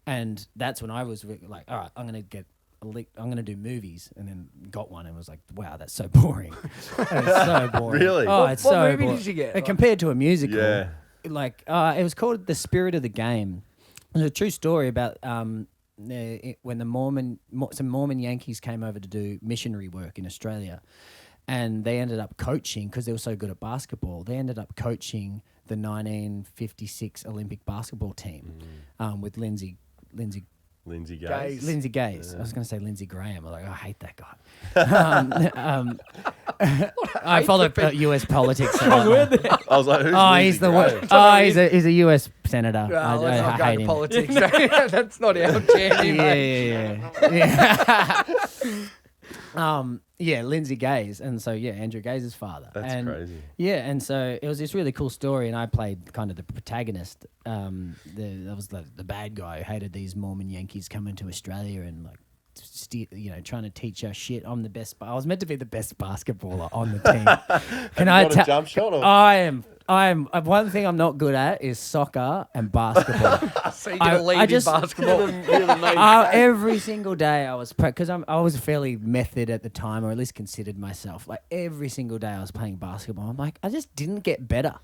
And that's when I was like, all right, I'm going to do movies, and then got one and was like, wow, that's so boring. It's so boring. Really? Oh, What it's so movie boring. did you get? And compared to a musical, Yeah. like it was called The Spirit of the Game. It was a true story about when some Mormon Yankees came over to do missionary work in Australia, and they ended up coaching because they were so good at basketball. They ended up coaching the 1956 Olympic basketball team with Lindsay Lindsay Gaze. Gaze. Lindsay Gaze. I was going to say Lindsay Graham. I'm like, I hate that guy. I follow US politics. I was like, who's Oh, Lindsey he's the Graham? worst. Oh, he's a US senator. Let's I not go hate to him. politics. That's not our jam, mate. Yeah, Lindsay Gaze, and so Andrew Gaze's father. That's crazy. Yeah, and so it was this really cool story, and I played kind of the protagonist. I was the bad guy who hated these Mormon Yankees coming to Australia and like, trying to teach us shit. I'm the best. I was meant to be the best basketballer on the team. Can I Got a jump shot? Or? I am. One thing I'm not good at is soccer and basketball. So you're going to lead in basketball. Every single day I was because I was fairly method at the time, or at least considered myself. Like every single day I was playing basketball. I'm like, I just didn't get better.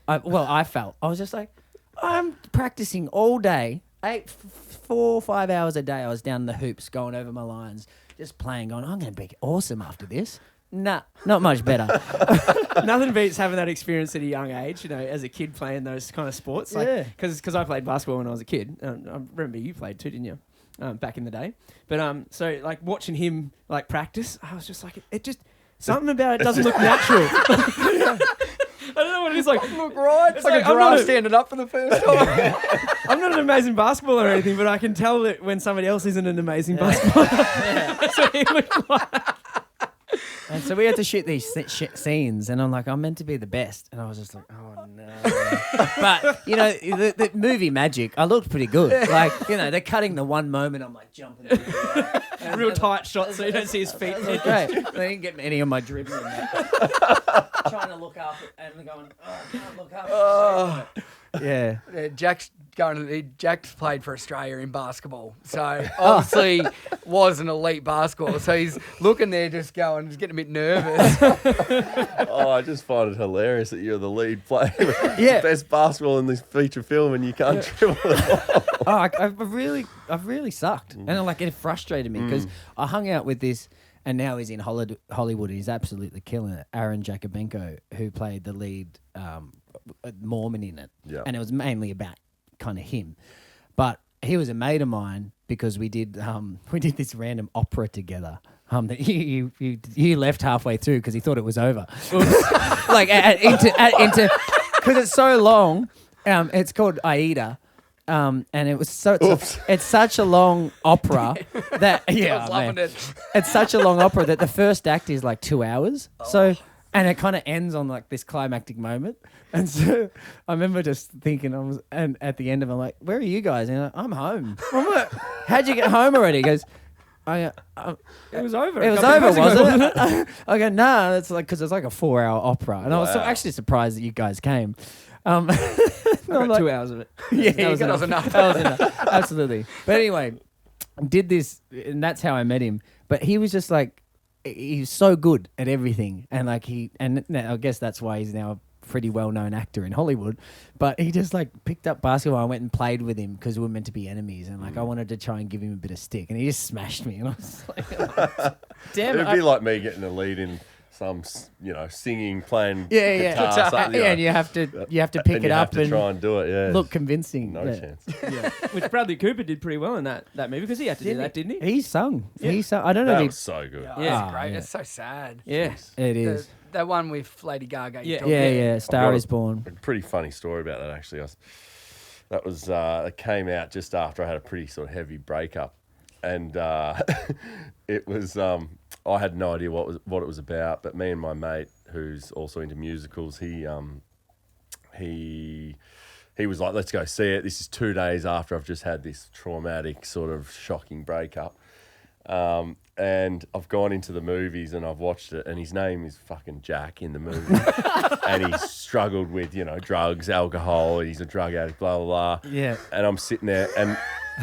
I was just like, I'm practicing all day, 4 or 5 hours a day. I was down in the hoops, going over my lines, just playing. Going, I'm going to be awesome after this. Nah, not much better. Nothing beats having that experience at a young age, as a kid playing those kind of sports. Yeah. Because I played basketball when I was a kid. I remember you played too, didn't you? Back in the day. But so like watching him like practice, I was just like, it just something about it doesn't look natural. I don't know what it is like. Look right. It's like a I'm not giraffe standing up for the first time. I'm not an amazing basketballer or anything, but I can tell that when somebody else isn't an amazing basketballer. That's what he looked like. And so we had to shoot these scenes, and I'm like, I'm meant to be the best, and I was just like, oh no. But the movie magic, I looked pretty good. Like they're cutting the one moment, I'm like jumping. Real tight shot, so you don't see his feet. Great. They didn't get any of my dribbling. Trying to look up and going, oh, I can't look up. Yeah. Jack's Jack's played for Australia in basketball, so obviously was an elite basketballer. So he's looking there, just getting a bit nervous. I just find it hilarious that you're the lead player. Yeah. Best basketball in this feature film, and you can't dribble the ball. I've really sucked, and it frustrated me because I hung out with this, and now he's in Hollywood. He's absolutely killing it. Aaron Jakubenko, who played the lead Mormon in it, and it was mainly about kind of him, but he was a mate of mine because we did this random opera together. That you left halfway through because he thought it was over, like into because it's so long. It's called Aida. And it was it's such a long opera that I was loving it. It's such a long opera that the first act is like 2 hours. So and it kind of ends on like this climactic moment. And so I remember just thinking, and at the end of it, I'm like, where are you guys? And I'm home. I'm like, how'd you get home already? He goes, it was over. It was over, wasn't it? I go, nah, it's like because it's like a 4-hour opera, and I was actually surprised that you guys came. I got 2 hours of it. Yeah, that was enough. That was enough. Absolutely. But anyway, did this, and that's how I met him. But he was just like, he's so good at everything, and like and I guess that's why he's now a pretty well-known actor in Hollywood. But he just like picked up basketball. I went and played with him because we were meant to be enemies, and like I wanted to try and give him a bit of stick, and he just smashed me, and I was like, damn. It'd be like me getting a lead in some, singing, playing guitar, something, and you have to pick it up and try and do it. Yeah, look convincing. No chance. Yeah, which Bradley Cooper did pretty well in that movie because he had to do that, didn't he? He sung. He sung. I don't know. That if was so good. Yeah, Yeah. great. yeah. It's so sad. Yes, it is. That one with Lady Gaga. Yeah. Star is Born. A pretty funny story about that, actually. It came out just after I had a pretty sort of heavy breakup, and it was. I had no idea what it was about, but me and my mate, who's also into musicals, he was like, "Let's go see it." This is 2 days after I've just had this traumatic, sort of shocking breakup. And I've gone into the movies and I've watched it, and his name is fucking Jack in the movie. And he's struggled with, drugs, alcohol, he's a drug addict, blah, blah, blah. Yeah. And I'm sitting there, and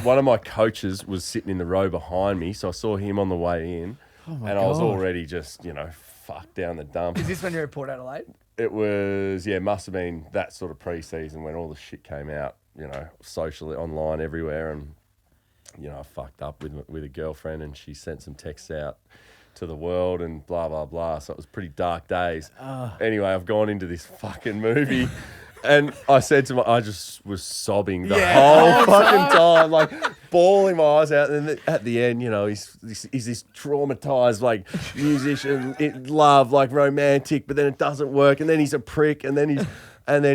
one of my coaches was sitting in the row behind me, so I saw him on the way in. And I was already just, fucked down the dump. Is this when you were at Port Adelaide? It was, must have been that sort of pre-season when all the shit came out, socially, online, everywhere, and... I fucked up with a girlfriend, and she sent some texts out to the world and blah, blah, blah. So it was pretty dark days. Anyway, I've gone into this fucking movie, and I said to I just was sobbing the whole fucking time, like bawling my eyes out. And then at the end, he's this traumatized, like, musician, love, like romantic, but then it doesn't work. And then he's a prick, and then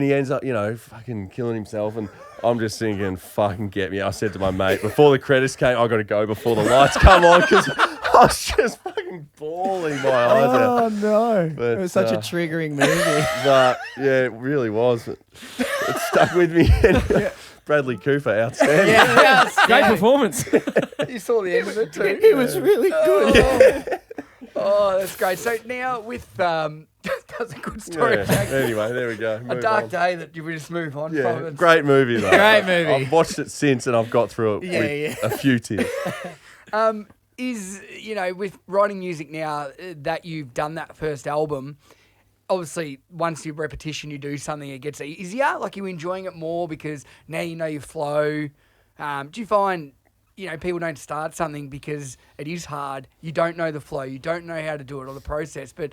he ends up, fucking killing himself. And I'm just thinking, fucking get me. I said to my mate, before the credits came, I got to go before the lights come on, because I was just fucking bawling my eyes out. Oh, no. But, it was such a triggering movie. But, yeah, it really was. It stuck with me. Bradley Cooper, outstanding. great performance. You saw the end of it too. He was really good. Oh, that's great. So now with that's a good story. Yeah. Jack. Anyway, there we go. A dark day that you would just move on from. Yeah, great movie though. Great movie. I've watched it since, and I've got through it with a few tears. Is with writing music now that you've done that first album, obviously once you repetition, you do something, it gets easier. Like, you enjoying it more because now you know your flow. Do you find people don't start something because it is hard? You don't know the flow, you don't know how to do it or the process, but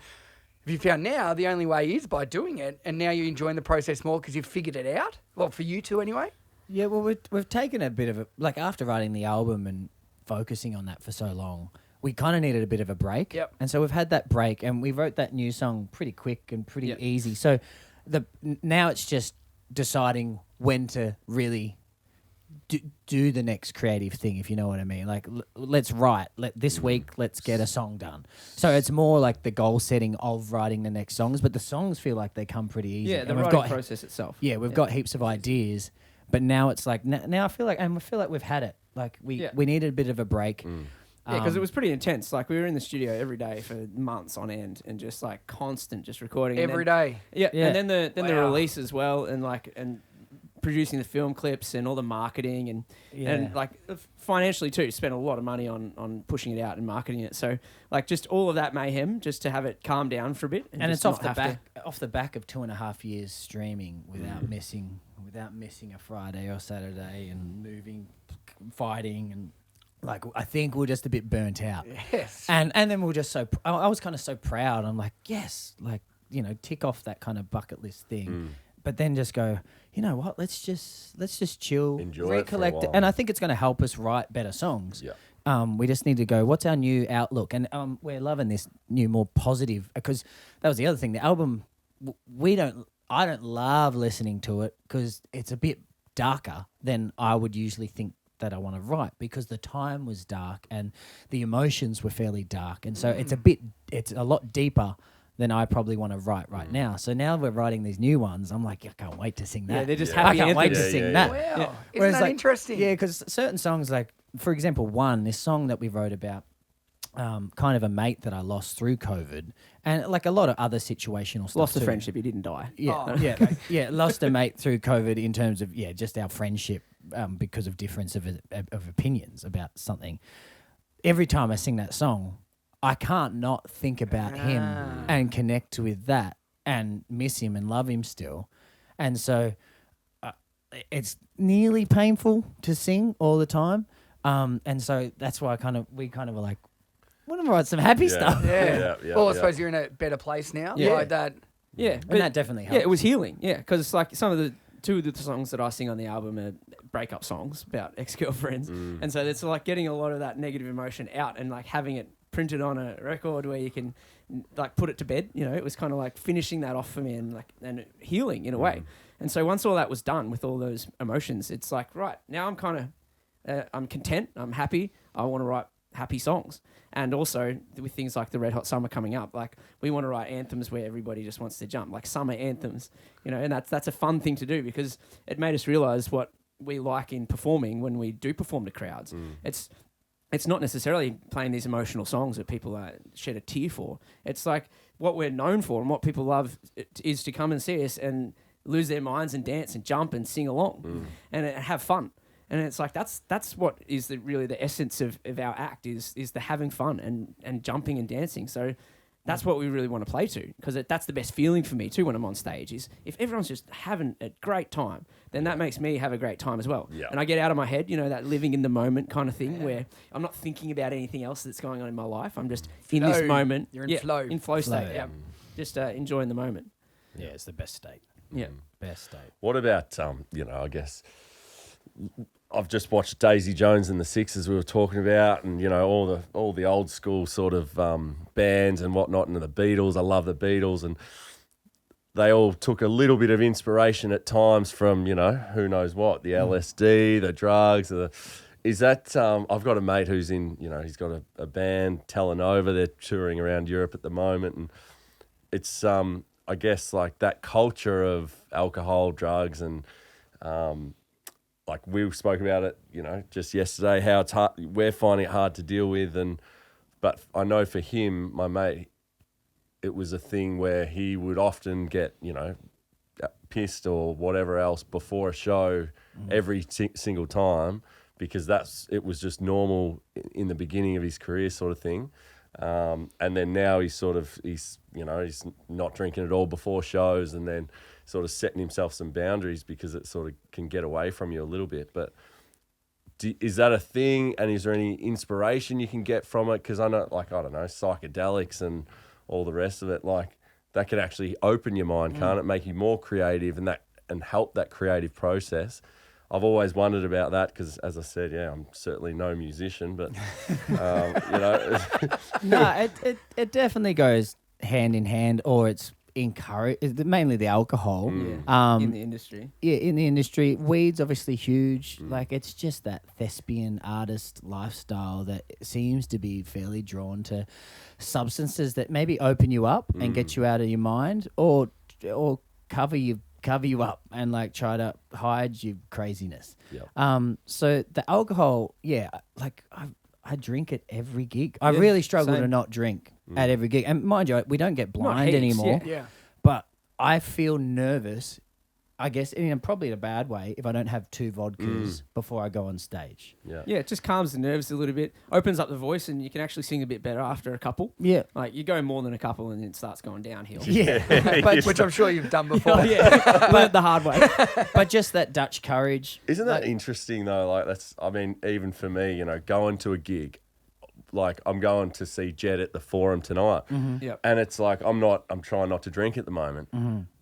have you found now the only way is by doing it, and now you're enjoying the process more because you've figured it out? Well, for you two anyway. Yeah, well, we've taken a bit of a, like, after writing the album and focusing on that for so long, we kind of needed a bit of a break. Yep. And so we've had that break, and we wrote that new song pretty quick and pretty easy. So now it's just deciding when to really do the next creative thing, if you know what I mean. Like, let's write. This week, let's get a song done. So it's more like the goal setting of writing the next songs, but the songs feel like they come pretty easy. Yeah, the and we've writing process itself. Yeah, we've got heaps of ideas, but now it's like, now I feel like we've had it. Like, we needed a bit of a break. Yeah, because it was pretty intense. Like, we were in the studio every day for months on end, and just like constant, just recording Every day. Yeah, Yeah. and then the release as well, and producing the film clips and all the marketing and like financially too, spent a lot of money on pushing it out and marketing it. So like just all of that mayhem just to have it calm down for a bit. And it's off the back of 2.5 years streaming without missing a Friday or Saturday and moving, fighting, and like I think we're just a bit burnt out. Yes. And then we're just so I was kind of so proud. I'm like, yes, like, you know, tick off that kind of bucket list thing. But then just go, you know what? Let's just chill, enjoy it for a recollect it, while. and I think it's going to help us write better songs. Yeah. We just need to go, what's our new outlook? And we're loving this new, more positive, because that was the other thing. The album, I don't love listening to it because it's a bit darker than I would usually think that I want to write, because the time was dark and the emotions were fairly dark. And so it's a lot deeper than I probably want to write right now. So now we're writing these new ones. I'm like, I can't wait to sing that. Yeah, they're just I happy can't wait anthems. to sing that. Wow. Yeah. Isn't that interesting? Yeah, because certain songs, like, for example, this song that we wrote about kind of a mate that I lost through COVID, and like a lot of other situational stuff. Lost a too. friendship, he didn't die. Yeah, lost a mate through COVID in terms of just our friendship because of difference of opinions about something. Every time I sing that song, I can't not think about him and connect with that and miss him and love him still, and so it's nearly painful to sing all the time, and so that's why we kind of were like, want to write some happy stuff. Yeah. Well, I suppose you're in a better place now. Yeah. Like that. Yeah, And that definitely helps. Yeah, it was healing. Yeah, because like two of the songs that I sing on the album are breakup songs about ex-girlfriends, and so it's like getting a lot of that negative emotion out and like having it printed on a record where you can like put it to bed. You know, it was kind of like finishing that off for me and healing in a way. And so once all that was done with all those emotions, it's like, right, now I'm kind of I'm content, I'm happy, I want to write happy songs. And also with things like the Red Hot Summer coming up, like we want to write anthems where everybody just wants to jump, like summer anthems, you know, and that's a fun thing to do because it made us realize what we like in performing when we do perform to crowds. It's not necessarily playing these emotional songs that people shed a tear for. It's like what we're known for and what people love is to come and see us and lose their minds and dance and jump and sing along and have fun. And it's like that's what is really the essence of our act is the having fun and jumping and dancing. So that's what we really want to play to, because that's the best feeling for me too when I'm on stage, is if everyone's just having a great time, then that makes me have a great time as well. Yeah. And I get out of my head, you know, that living in the moment kind of thing where I'm not thinking about anything else that's going on in my life. I'm just in this moment. You're in flow. In flow state, yeah. Just enjoying the moment. Yeah, it's the best state. Yeah. Best state. What about, I guess I've just watched Daisy Jones and the Sixers we were talking about, and, you know, all the old school sort of bands and whatnot, and the Beatles. I love the Beatles, and they all took a little bit of inspiration at times from, you know, who knows what, the LSD, the drugs. Is that, I've got a mate who's in, you know, he's got a band, Telenova. They're touring around Europe at the moment, and it's, I guess, like that culture of alcohol, drugs, and like we spoke about it, you know, just yesterday, how it's hard, we're finding it hard to deal with. But I know for him, my mate, it was a thing where he would often get, you know, pissed or whatever else before a show every single time, because it was just normal in the beginning of his career sort of thing. And then now he's not drinking at all before shows, and then sort of setting himself some boundaries because it sort of can get away from you a little bit. But is that a thing? And is there any inspiration you can get from it? Because I know, like, I don't know, psychedelics and all the rest of it, like that could actually open your mind, can't it? Make you more creative and help that creative process. I've always wondered about that because, as I said, I'm certainly no musician, but, you know. No, it definitely goes hand in hand, or it's mainly the alcohol. In the industry. Yeah, in the industry. Weed's obviously huge. Like, it's just that thespian artist lifestyle that seems to be fairly drawn to substances that maybe open you up and get you out of your mind, or cover you up and like try to hide your craziness. Yep. So the alcohol, like I drink at every gig. I really struggle to not drink at every gig. And mind you, we don't get blind heaps, anymore. Yeah. But I feel nervous I guess in probably in a bad way, if I don't have 2 vodkas before I go on stage. Yeah. Yeah, it just calms the nerves a little bit, opens up the voice, and you can actually sing a bit better after a couple. Yeah. Like, you go more than a couple and it starts going downhill. Yeah. Which I'm sure you've done before. Oh, yeah. Learned the hard way. But just that Dutch courage. Isn't that interesting though? Like I mean, even for me, going to a gig, like I'm going to see Jed at the Forum tonight, Yep. and it's like I'm trying not to drink at the moment,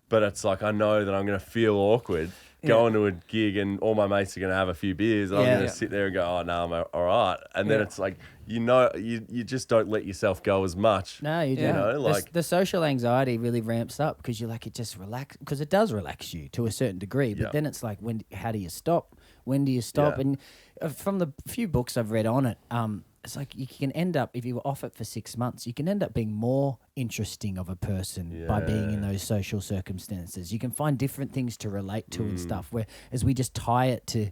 but it's like I know that I'm going to feel awkward going to a gig and all my mates are going to have a few beers and I'm going to sit there and go, oh no, I'm all right, and then it's like you just don't let yourself go as much. No, you don't. Like the social anxiety really ramps up because you're like, it just relax, because it does relax you to a certain degree. But then it's like, how do you stop? When do you stop? Yeah. And from the few books I've read on it, it's like you can end up, if you were off it for 6 months, you can end up being more interesting of a person by being in those social circumstances. You can find different things to relate to and stuff, where as we just tie it to,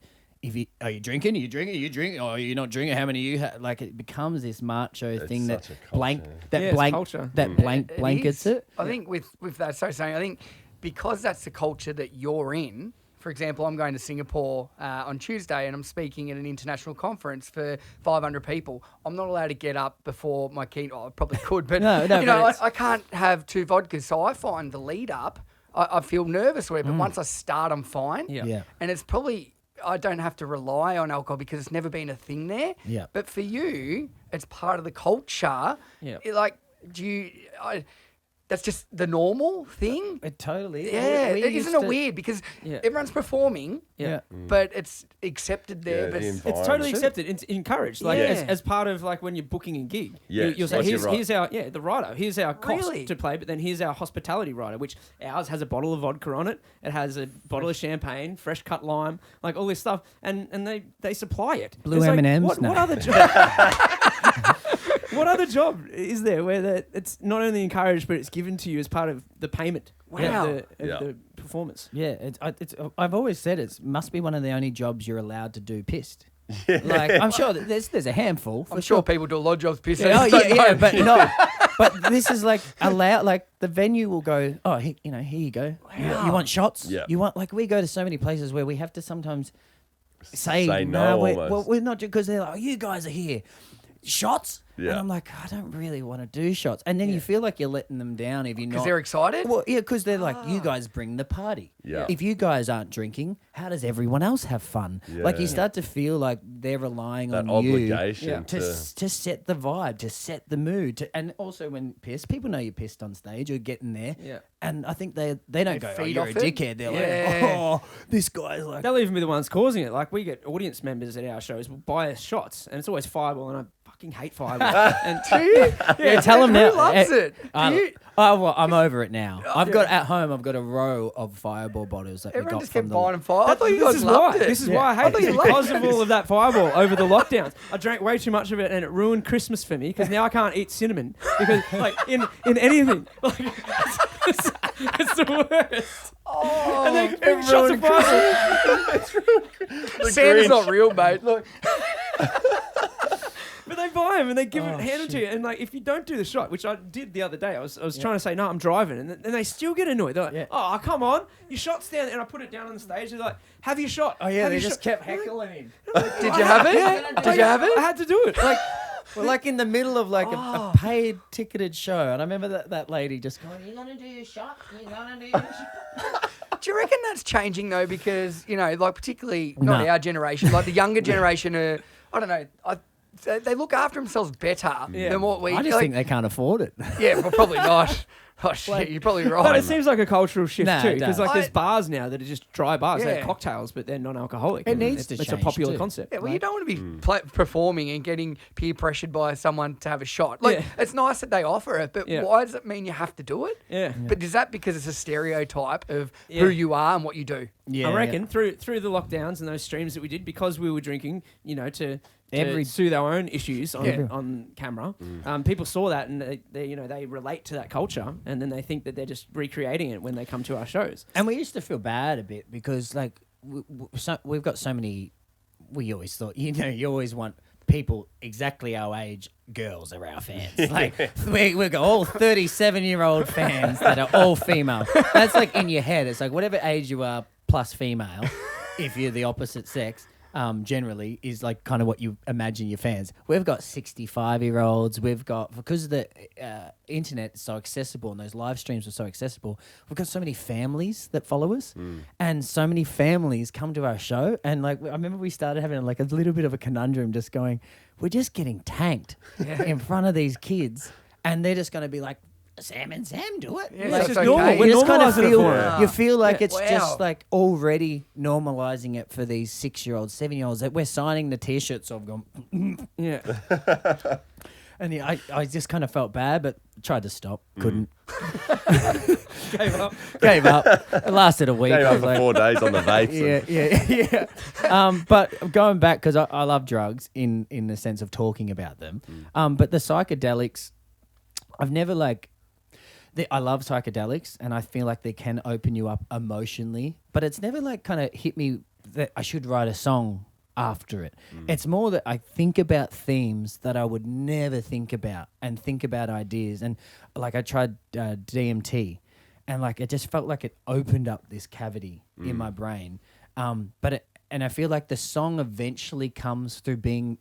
are you drinking? Are you drinking? Are you drinking? Or are you not drinking? How many you have? Like, it becomes this macho thing that such a culture. blankets it. I think with that, so saying, I think because that's the culture that you're in. For example, I'm going to Singapore on Tuesday and I'm speaking at an international conference for 500 people. I'm not allowed to get up before my keynote. Oh, I probably could, but I can't have 2 vodkas. So I find the lead up, I feel nervous with it, but once I start, I'm fine. Yeah. And it's probably, I don't have to rely on alcohol because it's never been a thing there. Yeah. But for you, it's part of the culture. Yeah. That's just the normal thing. It totally. Yeah, isn't it weird? Because everyone's performing, but it's accepted there. Yeah, but the It's environment. totally accepted. It's encouraged. Like Yeah. as part of like when you're booking a gig, Yeah, you'll say once you're here's our the rider. Here's our cost Really? to play, but then here's our hospitality rider, which ours has a bottle of vodka on it. It has a bottle of champagne, fresh cut lime, like all this stuff, and they supply it. Blue It's like, M&Ms? What No. other job? What other job is there where it's not only encouraged but it's given to you as part of the payment Wow. of the performance? Yeah, I've always said it must be one of the only jobs you're allowed to do pissed. Like, I'm sure that there's a handful. I'm sure people do a lot of jobs pissed. But no. But this is like allowed. Like the venue will go, oh, here you go. Wow. You want shots? Yeah. You want, like, we go to so many places where we have to sometimes say no, no, we're not, because they're like, oh, you guys are here. Shots? Yeah. And I'm like, I don't really want to do shots. And then you feel like you're letting them down if you're not. Because they're excited? Well, yeah, because they're like, you guys bring the party. Yeah. If you guys aren't drinking, how does everyone else have fun? Like, you start to feel like they're relying that on you obligation to set the vibe, to set the mood. And also when pissed, people know you're pissed on stage or getting there. Yeah. And I think they don't go, oh, feed you're a off it? dickhead. They're Yeah. like, oh, this guy's like... They'll even be the ones causing it. Like, we get audience members at our shows will buy us shots, and it's always Fireball, and I fucking hate Fireball. And Yeah, tell them now. Who loves it? Well, I'm over it now. I've got at home. I've got a row of Fireball bottles that we Everyone got just from kept the. buying them fire. I thought you guys this is loved why. it. This is why I hate thought it. you loved Because of all of that Fireball over the lockdowns. I drank way too much of it, and it ruined Christmas for me. Because now I can't eat cinnamon because, like, in anything, like, it's the worst. Oh, And they bring shots of Fireball. Santa's not real, mate. Look, But they buy them and they give hand them to you. And like, if you don't do the shot, which I did the other day, I was trying to say, no, I'm driving. And they still get annoyed. They're like, oh, come on. Your shot's down. And I put it down on the stage. They're like, have your shot. Oh yeah, Have they your just shot." kept heckling him. did you have it? Did you have I it? had to do it. Like, Well, like in the middle of like a paid ticketed show, and I remember that lady just going, "You gonna do your shot? You gonna do your shot?" Do you reckon that's changing though? Because, like particularly not No. our generation, like the younger generation are, I don't know, they look after themselves better than what we I just think they can't afford it. Yeah, well, probably not. Oh, shit, you're probably but right. it seems like a cultural shift No, too. it Because does. like, there's bars now that are just dry bars. They're Yeah. cocktails, but they're non-alcoholic. It and needs to it's a change popular too. concept. Yeah, well, you don't want to be performing and getting peer pressured by someone to have a shot. Like, it's nice that they offer it, but why does it mean you have to do it? Yeah. But is that because it's a stereotype of who you are and what you do? Yeah, I reckon through the lockdowns and those streams that we did, because we were drinking, to Every- soothe our own issues on, Yeah. on camera, people saw that and they relate to that culture, and then they think that they're just recreating it when they come to our shows. And we used to feel bad a bit because like we've got so many. We always thought, you always want people exactly our age, girls are our fans. Like we've got all 37-year-old fans that are all female. That's like in your head. It's like whatever age you are plus female, if you're the opposite sex, generally is like kind of what you imagine your fans. We've got 65-year-olds. We've got, because the internet is so accessible and those live streams are so accessible, we've got so many families that follow us, and so many families come to our show. And like, I remember we started having like a little bit of a conundrum, just going, we're just getting tanked in front of these kids, and they're just going to be like, Sam and Sam do it. Yeah, like, it's just normal. You just kind of normalising it feel, for them. you feel like it's Wow. just like already normalising it for these 6-year-olds, 7-year-olds that we're signing the T-shirts of. Going, Yeah. and yeah, I just kind of felt bad, but tried to stop, couldn't. Gave up. It lasted a week. Gave I up was for like, 4 days on the vapes. yeah. But going back, because I love drugs in the sense of talking about them. But the psychedelics, I've never like. I love psychedelics, and I feel like they can open you up emotionally, but it's never like kind of hit me that I should write a song after it. It's more that I think about themes that I would never think about, and think about ideas. And like I tried DMT, and like it just felt like it opened up this cavity in my brain. And I feel like the song eventually comes through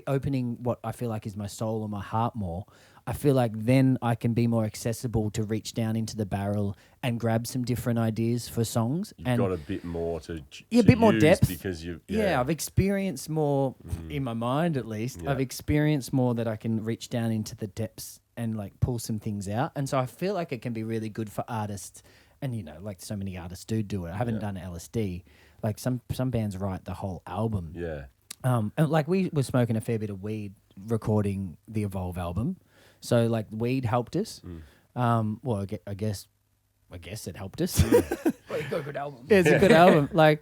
opening what I feel like is my soul or my heart more. I feel like then I can be more accessible to reach down into the barrel and grab some different ideas for songs. You've got a bit more to a bit more use depth because you. Yeah, I've experienced more in my mind, at least. Yeah. I've experienced more that I can reach down into the depths and like pull some things out. And so I feel like it can be really good for artists. And you know, like so many artists do it. I haven't done LSD. Like some bands write the whole album. Yeah. And like we were smoking a fair bit of weed recording the Evolve album. So like weed helped us. Well, I guess it helped us. Well, you got a good album. It's a good album. Like,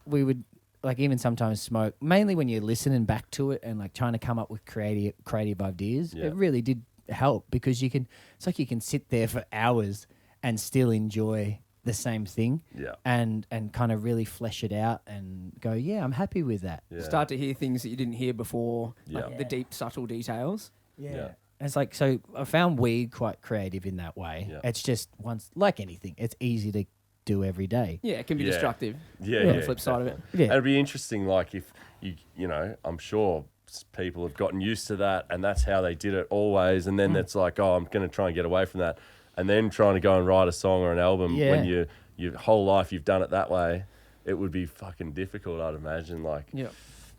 we would like even sometimes smoke, mainly when you're listening back to it and like trying to come up with creative ideas. Yeah. It really did help, because it's like you can sit there for hours and still enjoy the same thing. Yeah. And kind of really flesh it out and go, yeah, I'm happy with that. Yeah. Start to hear things that you didn't hear before, like Yeah. the deep, subtle details. Yeah. Yeah. And it's like, so I found weed quite creative in that way. Yeah. It's just like anything, it's easy to do every day. Yeah, it can be Yeah. destructive. Yeah, on yeah. the flip side of it. Yeah. It'd be interesting, like if you know, I'm sure people have gotten used to that, and that's how they did it always. And then it's like, oh, I'm going to try and get away from that, and then trying to go and write a song or an album when your whole life you've done it that way, it would be fucking difficult, I'd imagine. Like, Yeah.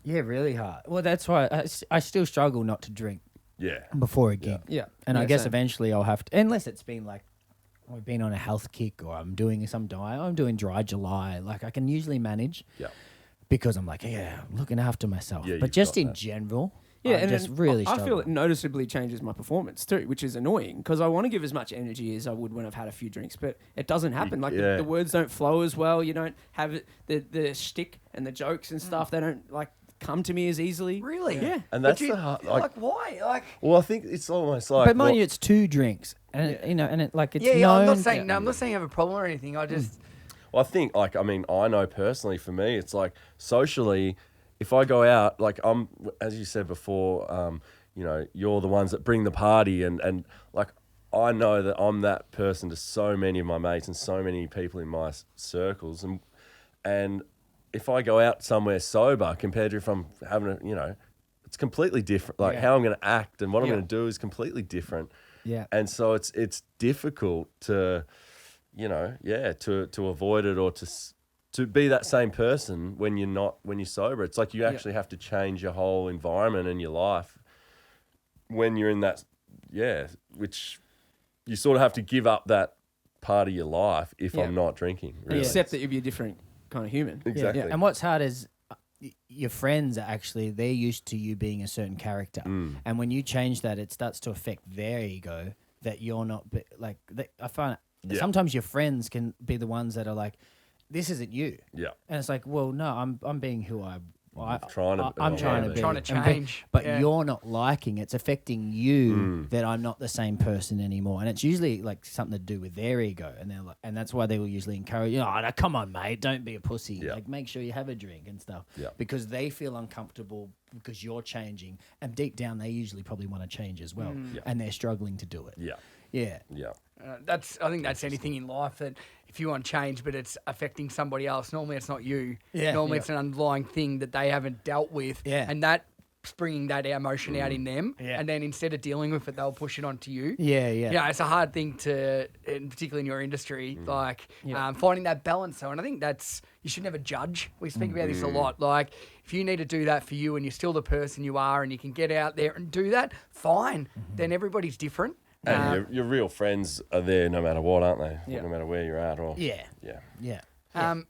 Yeah, really hard. Well, that's why I still struggle not to drink yeah, before a gig. Yeah. And I Yeah, guess same. eventually I'll have to, unless it's been like, I've been on a health kick or I'm doing some diet, I'm doing dry July. Like I can usually manage yeah, because I'm like, yeah, I'm looking after myself. Yeah, but you've just got in that. general, Yeah, I and just then really I struggle. feel it noticeably changes my performance too, which is annoying because I want to give as much energy as I would when I've had a few drinks, but it doesn't happen. Like Yeah. the words don't flow as well. You don't have it, the shtick and the jokes and stuff. They don't like come to me as easily. Really? Yeah. and that's But you- the hard. like, why? Like, Well, I think it's almost like. But mind what- you, it's 2 drinks. And, you know, and it like it's yeah, known. I'm not saying no, I'm not saying I have a problem or anything. I just Well, I think, like, I mean, I know personally for me, it's like socially, if I go out, like, as you said before, you know, you're the ones that bring the party, and like, I know that I'm that person to so many of my mates and so many people in my circles, and if I go out somewhere sober compared to if I'm having a, you know, it's completely different. Like, how I'm going to act and what I'm Yeah. going to do is completely different. Yeah. And so it's difficult to, you know, to avoid it or to be that same person when you're sober. It's like you actually have to change your whole environment and your life when you're in that, which you sort of have to give up that part of your life if Yeah. I'm not drinking. Really. Accept that you'll be a different kind of human. Exactly. And what's hard is your friends are actually, they're used to you being a certain character. And when you change that, it starts to affect their ego that you're not, I find sometimes your friends can be the ones that are like, this isn't you. Yeah. And it's like, well, no, I'm being who I I'm trying to change. But you're not liking it. It's affecting you that I'm not the same person anymore. And it's usually like something to do with their ego. And they're like, and that's why they will usually encourage, no, come on, mate, don't be a pussy. Yeah. Like, make sure you have a drink and stuff. Yeah. Because they feel uncomfortable because you're changing. And deep down, they usually probably want to change as well. Yeah. And they're struggling to do it. Yeah. Yeah. Yeah. I think that's anything in life that if you want change, but it's affecting somebody else, normally it's not you. Yeah. Normally Yeah. it's an underlying thing that they haven't dealt with. Yeah. And that's bringing that emotion out in them. Yeah. And then instead of dealing with it, they'll push it onto you. Yeah, yeah. Yeah, it's a hard thing to, particularly in your industry, finding that balance. So, and I think you should never judge. We speak about this a lot. Like, if you need to do that for you and you're still the person you are and you can get out there and do that, fine. Then everybody's different. And your real friends are there no matter what, aren't they? Yeah. No matter where you're at. Or Yeah. Yeah. Yeah.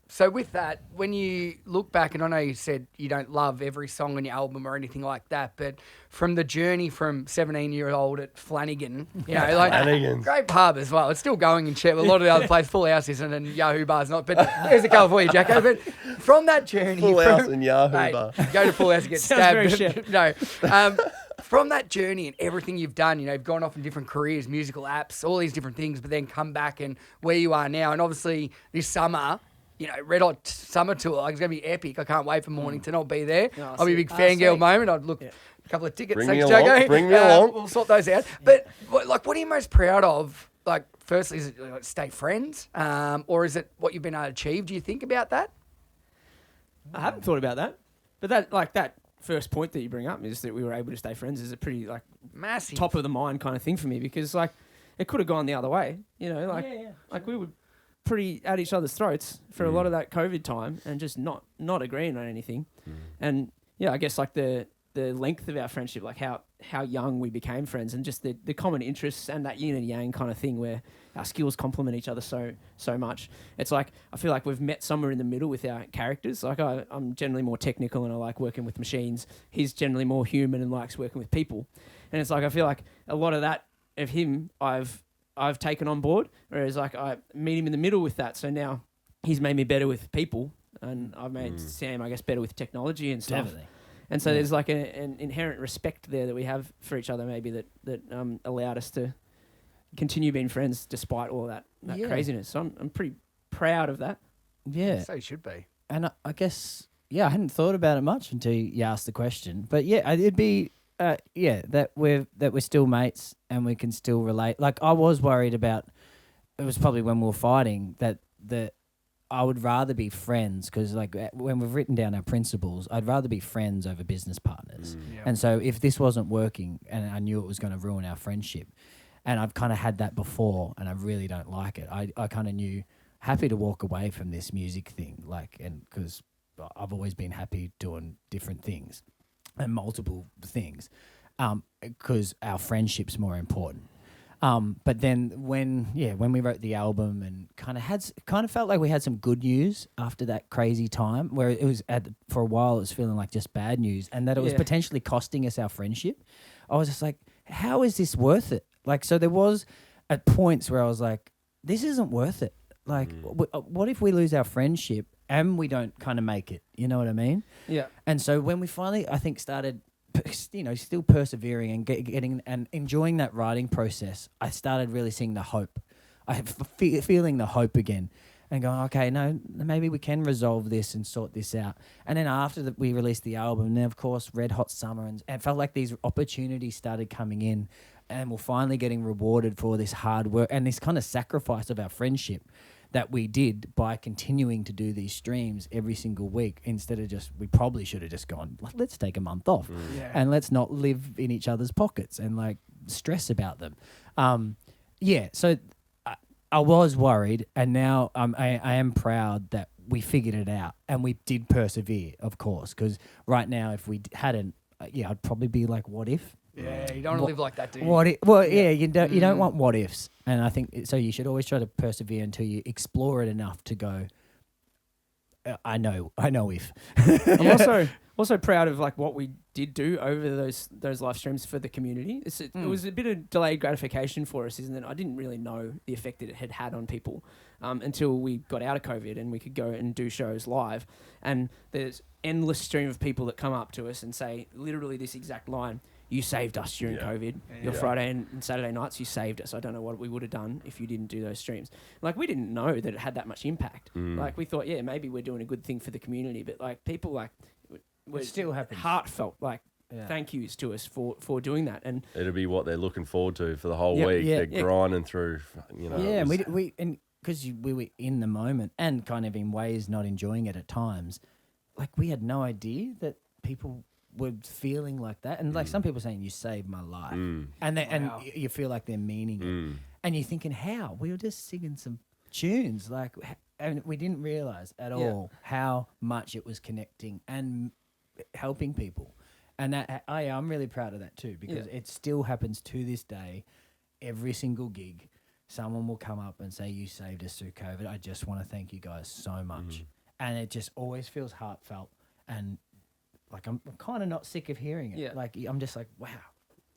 So with that, when you look back, and I know you said you don't love every song on your album or anything like that, but from the journey from 17-year-old at Flanagan, like Flanagan's. great pub as well. It's still going in Chet. A lot of the other places, Full House isn't, and Yahoo Bar's not. But there's a couple for you, Jacko. But from that journey, Full House and Yahoo mate, Bar. go to Full House and get Sounds stabbed. very No. From that journey and everything you've done, you've gone off in different careers, musical apps, all these different things, but then come back and where you are now. And obviously this summer, Red Hot Summer Tour, like, it's going to be epic. I can't wait for Mornington. I'll be there. Oh, I'll be a big sick. fangirl Sick. moment. I'd look a couple of tickets. Bring Thanks, me along. Jago. Bring me along. We'll sort those out. But what are you most proud of? Like, firstly, is it stay friends? Or is it what you've been able to achieve? Do you think about that? I haven't thought about that. But that first point that you bring up is that we were able to stay friends is a pretty Massive. top of the mind kind of thing for me, because it could have gone the other way, like we were pretty at each other's throats for a lot of that COVID time and just not agreeing on anything. And I guess the length of our friendship, like how young we became friends, and just the common interests and that yin and yang kind of thing where our skills complement each other so much. It's like I feel like we've met somewhere in the middle with our characters. Like I'm generally more technical and I like working with machines. He's generally more human and likes working with people. And it's like I feel like a lot of that of him I've taken on board, whereas I meet him in the middle with that. So now he's made me better with people, and I've made Sam, I guess, better with technology and stuff. Definitely. And so there's an inherent respect there that we have for each other, maybe that allowed us to continue being friends despite all that craziness. So I'm pretty proud of that. Yeah. So you should be. And I guess, I hadn't thought about it much until you asked the question. But it'd be, that we're still mates and we can still relate. Like, I was worried about, it was probably when we were fighting, that I would rather be friends, because when we've written down our principles, I'd rather be friends over business partners. Yeah. And so if this wasn't working and I knew it was going to ruin our friendship, and I've kind of had that before and I really don't like it, I kind of knew, happy to walk away from this music thing, and because I've always been happy doing different things and multiple things, because our friendship's more important. But then when we wrote the album and kind of felt like we had some good news after that crazy time, where it was for a while it was feeling like just bad news, and that it was potentially costing us our friendship. I was just like, how is this worth it? So there was at points where I was like, this isn't worth it. What if we lose our friendship and we don't kind of make it? You know what I mean? Yeah. And so when we finally, I think, started, still persevering and getting and enjoying that writing process, I started really seeing the hope. Feeling the hope again and going, okay, no, maybe we can resolve this and sort this out. And then after we released the album, and then of course Red Hot Summer, and it felt like these opportunities started coming in, and we're finally getting rewarded for this hard work and this kind of sacrifice of our friendship that we did by continuing to do these streams every single week, instead of we probably should have just gone, let's take a month off and let's not live in each other's pockets and stress about them. So I was worried, and now I am proud that we figured it out and we did persevere, of course, because right now if we hadn't, I'd probably be like, what if? Yeah, you don't want to live like that, do you? You don't want what ifs, and I think so. You should always try to persevere until you explore it enough to go, I know if. I'm also proud of what we did do over those live streams for the community. It was a bit of delayed gratification for us, isn't it? I didn't really know the effect that it had on people until we got out of COVID and we could go and do shows live. And there's endless stream of people that come up to us and say literally this exact line. You saved us during COVID. Your Friday and Saturday nights, you saved us. I don't know what we would have done if you didn't do those streams. Like, we didn't know that it had that much impact. Like, we thought, maybe we're doing a good thing for the community. But, like, people, like, it still happens. Heartfelt, like, thank yous to us for doing that. And it'll be what they're looking forward to for the whole week. They're grinding through, you know. Yeah, and because we were in the moment and kind of in ways not enjoying it at times, like, we had no idea that people were feeling like that, and like some people saying you saved my life, and you feel like they're meaning it, and you're thinking, how? We were just singing some tunes, like, and we didn't realize at all how much it was connecting and helping people, and that I'm really proud of that too, because it still happens to this day. Every single gig, someone will come up and say, "You saved us through COVID. I just want to thank you guys so much," and it just always feels heartfelt and. Like, I'm kind of not sick of hearing it. Yeah. Like, I'm just like, wow.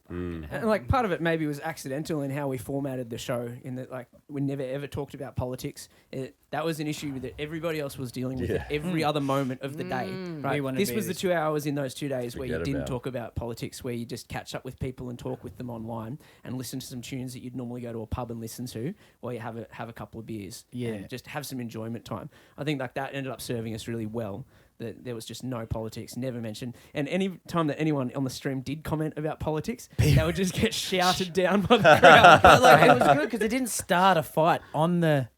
And like, part of it maybe was accidental in how we formatted the show, in that, like, we never ever talked about politics. That was an issue that everybody else was dealing with at every other moment of the day. Right? This was the 2 hours in those 2 days where you didn't talk about politics, where you just catch up with people and talk with them online and listen to some tunes that you'd normally go to a pub and listen to while you have a couple of beers. And just have some enjoyment time. I think like that ended up serving us really well. That there was just no politics, never mentioned. And any time that anyone on the stream did comment about politics, they would just get shouted down by the crowd. But like, it was good because it didn't start a fight on the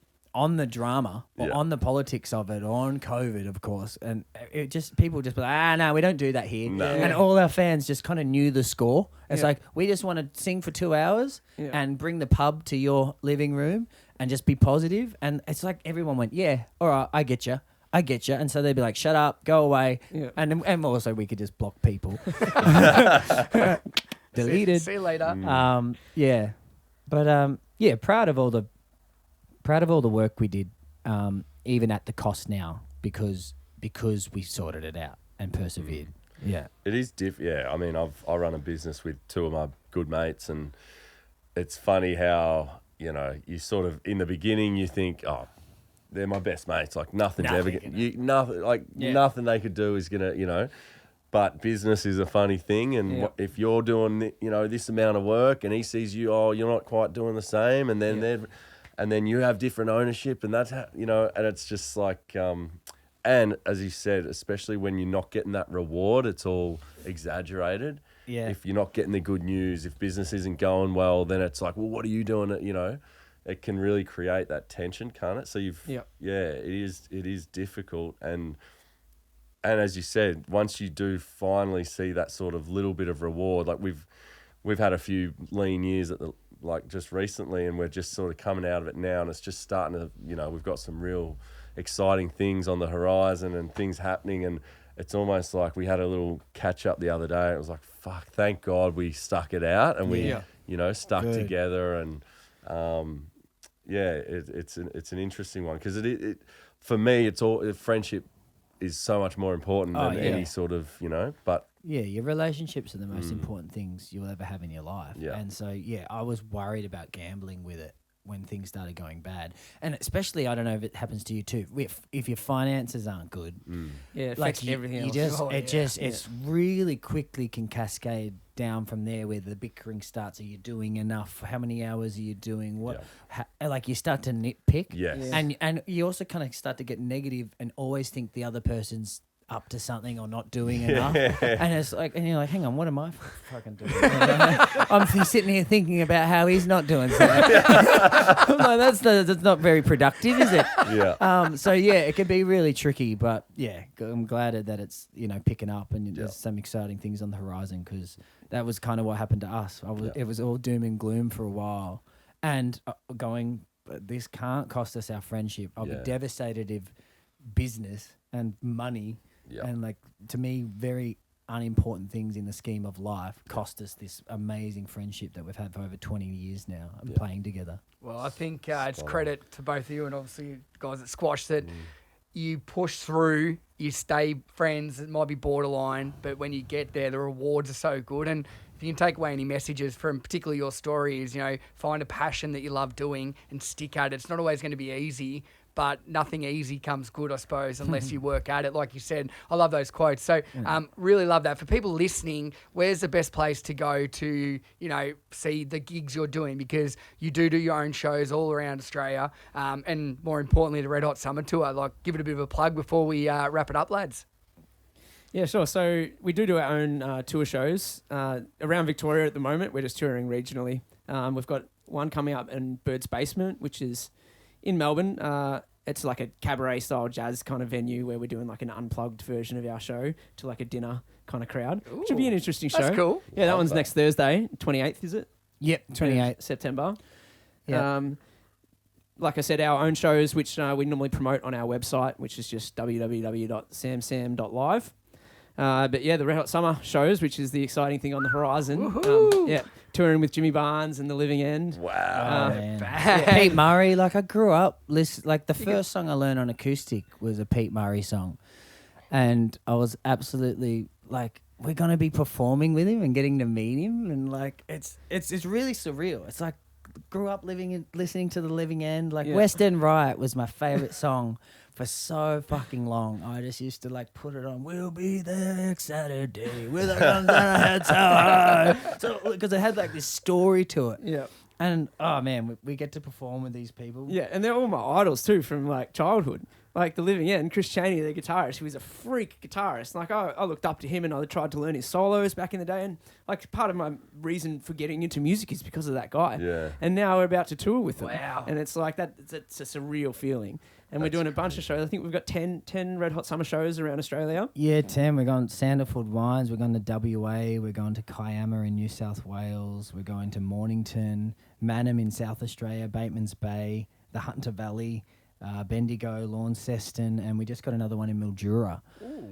drama or on the politics of it, or on COVID, of course. And it just, people just be like, no, we don't do that here. No. And all our fans just kind of knew the score. It's like, we just want to sing for 2 hours and bring the pub to your living room and just be positive. And it's like everyone went, all right, I get you. And so they'd be like, shut up, go away. Yeah. And also we could just block people. Deleted. See you later. But proud of all the work we did, even at the cost now, because we sorted it out and persevered. Yeah. It is I mean, I run a business with two of my good mates, and it's funny how, you know, you sort of, in the beginning you think, oh, they're my best mates. Like, nothing they could do is gonna, you know. But business is a funny thing, and if you're doing, you know, this amount of work, and he sees you, oh, you're not quite doing the same, and then and then you have different ownership, and that's how, you know, and it's just like, and as you said, especially when you're not getting that reward, it's all exaggerated. Yeah. If you're not getting the good news, if business isn't going well, then it's like, well, what are you doing? You know. It can really create that tension, can't it? So it is difficult, and as you said, once you do finally see that sort of little bit of reward, like we've had a few lean years just recently, and we're just sort of coming out of it now, and it's just starting to, you know, we've got some real exciting things on the horizon and things happening, and it's almost like we had a little catch up the other day. It was like, fuck, thank God we stuck it out, and we you know, stuck together, and it's an interesting one, because it for me, it's all, friendship is so much more important than any sort of, you know, but your relationships are the most important things you'll ever have in your life. And so I was worried about gambling with it when things started going bad, and especially, I don't know if it happens to you too, if your finances aren't good, it affects everything else. It's really quickly can cascade down from there, where the bickering starts. Are you doing enough? How many hours are you doing? Like, you start to nitpick, and you also kind of start to get negative and always think the other person's up to something or not doing enough. And it's like, and you're like, hang on, what am I fucking doing? I'm sitting here thinking about how he's not doing something. I'm like, that's not very productive, is it? It can be really tricky, but I'm glad that it's, you know, picking up, and there's some exciting things on the horizon, because that was kind of what happened to us. It was all doom and gloom for a while, and this can't cost us our friendship. I'll be devastated if business and money and, like, to me, very unimportant things in the scheme of life cost us this amazing friendship that we've had for over 20 years now and playing together. Well, I think it's credit to both of you, and obviously you guys at Squash, that you push through, you stay friends. It might be borderline, but when you get there, the rewards are so good. And if you can take away any messages from particularly your story, is, you know, find a passion that you love doing and stick at it. It's not always going to be easy, but nothing easy comes good, I suppose, unless you work at it. Like you said, I love those quotes. So really love that. For people listening, where's the best place to go to, see the gigs you're doing? Because you do your own shows all around Australia, and more importantly, the Red Hot Summer Tour. Like, give it a bit of a plug before we wrap it up, lads. Yeah, sure. So we do our own tour shows around Victoria at the moment. We're just touring regionally. We've got one coming up in Bird's Basement, which is in Melbourne. It's like a cabaret-style jazz kind of venue where we're doing like an unplugged version of our show to like a dinner kind of crowd, which would be an interesting show. That's cool. Yeah, that one's next Thursday, 28th, is it? Yep, 28th September. Yeah. Like I said, our own shows, which we normally promote on our website, which is just www.samsam.live. But yeah, the Red Hot Summer shows, which is the exciting thing on the horizon. Touring with Jimmy Barnes and The Living End. Wow. Pete Murray, like I grew up, like the first song I learned on acoustic was a Pete Murray song. And I was absolutely like, we're going to be performing with him and getting to meet him. And like, it's really surreal. It's like, grew up listening to The Living End. Like West End Riot was my favorite song for so fucking long. I just used to like put it on. We'll be there next Saturday with our guns and our heads high. So because it had like this story to it. Yeah. And oh man, we get to perform with these people. Yeah, and they're all my idols too from like childhood. Like The Living End, Chris Chaney, the guitarist, he was a freak guitarist. Like I looked up to him and I tried to learn his solos back in the day. And like part of my reason for getting into music is because of that guy. Yeah. And now we're about to tour with him. Wow. And it's like that. It's a surreal feeling. And we're doing a bunch of shows. I think we've got 10 Red Hot Summer shows around Australia. Yeah, 10. We're going to Sandalwood Wines. We're going to WA. We're going to Kiama in New South Wales. We're going to Mornington, Mannum in South Australia, Bateman's Bay, the Hunter Valley, Bendigo, Launceston, and we just got another one in Mildura.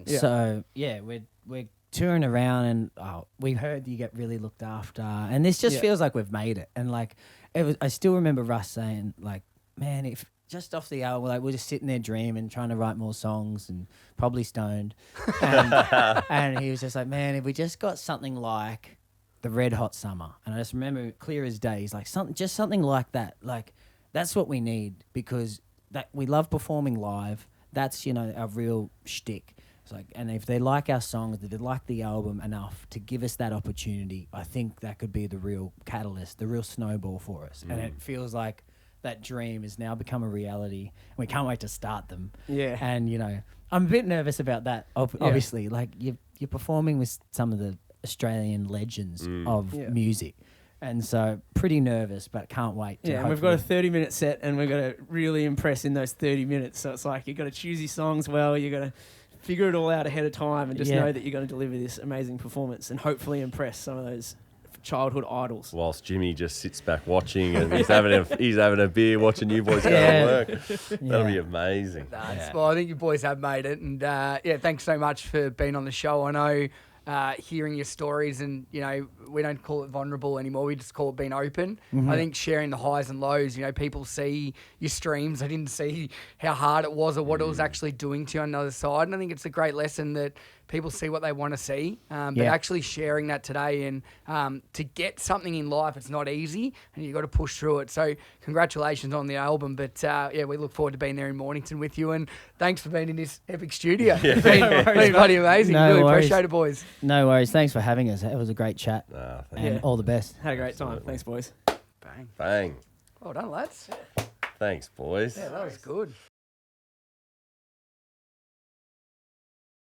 Yeah. So, yeah, we're touring around, and we heard you get really looked after. And this just feels like we've made it. And, like, I still remember Russ saying, like, man, if just off the album, like, we're just sitting there dreaming, trying to write more songs and probably stoned. And he was just like, man, if we just got something like the Red Hot Summer. And I just remember clear as day. He's like, something like that. Like, that's what we need, because that we love performing live. That's, our real shtick. It's like, and if they like our songs, if they like the album enough to give us that opportunity, I think that could be the real catalyst, the real snowball for us. And it feels like that dream has now become a reality. We can't wait to start them. Yeah. And, I'm a bit nervous about that, obviously. Like, you're performing with some of the Australian legends of music. And so pretty nervous, but can't wait. And we've got a 30-minute set, and we've got to really impress in those 30 minutes. So it's like you've got to choose your songs well. You've got to figure it all out ahead of time and just know that you're going to deliver this amazing performance and hopefully impress some of those childhood idols. Whilst Jimmy just sits back watching and he's having a beer watching you boys go to work. That'll be amazing. Well, I think you boys have made it. And thanks so much for being on the show. I know hearing your stories, and we don't call it vulnerable anymore, we just call it being open. I think sharing the highs and lows, people see your streams, they didn't see how hard it was or what it was actually doing to you on the other side. And I think it's a great lesson that people see what they want to see, but actually sharing that today, and to get something in life, it's not easy, and you've got to push through it. So congratulations on the album, but we look forward to being there in Mornington with you, and thanks for being in this epic studio. It's been bloody amazing. No really worries. appreciate it, boys. No worries. Thanks for having us. It was a great chat. And all the best. Had a great time. Thanks, boys. Bang. Bang. Well done, lads. Thanks, boys. Yeah, that was good.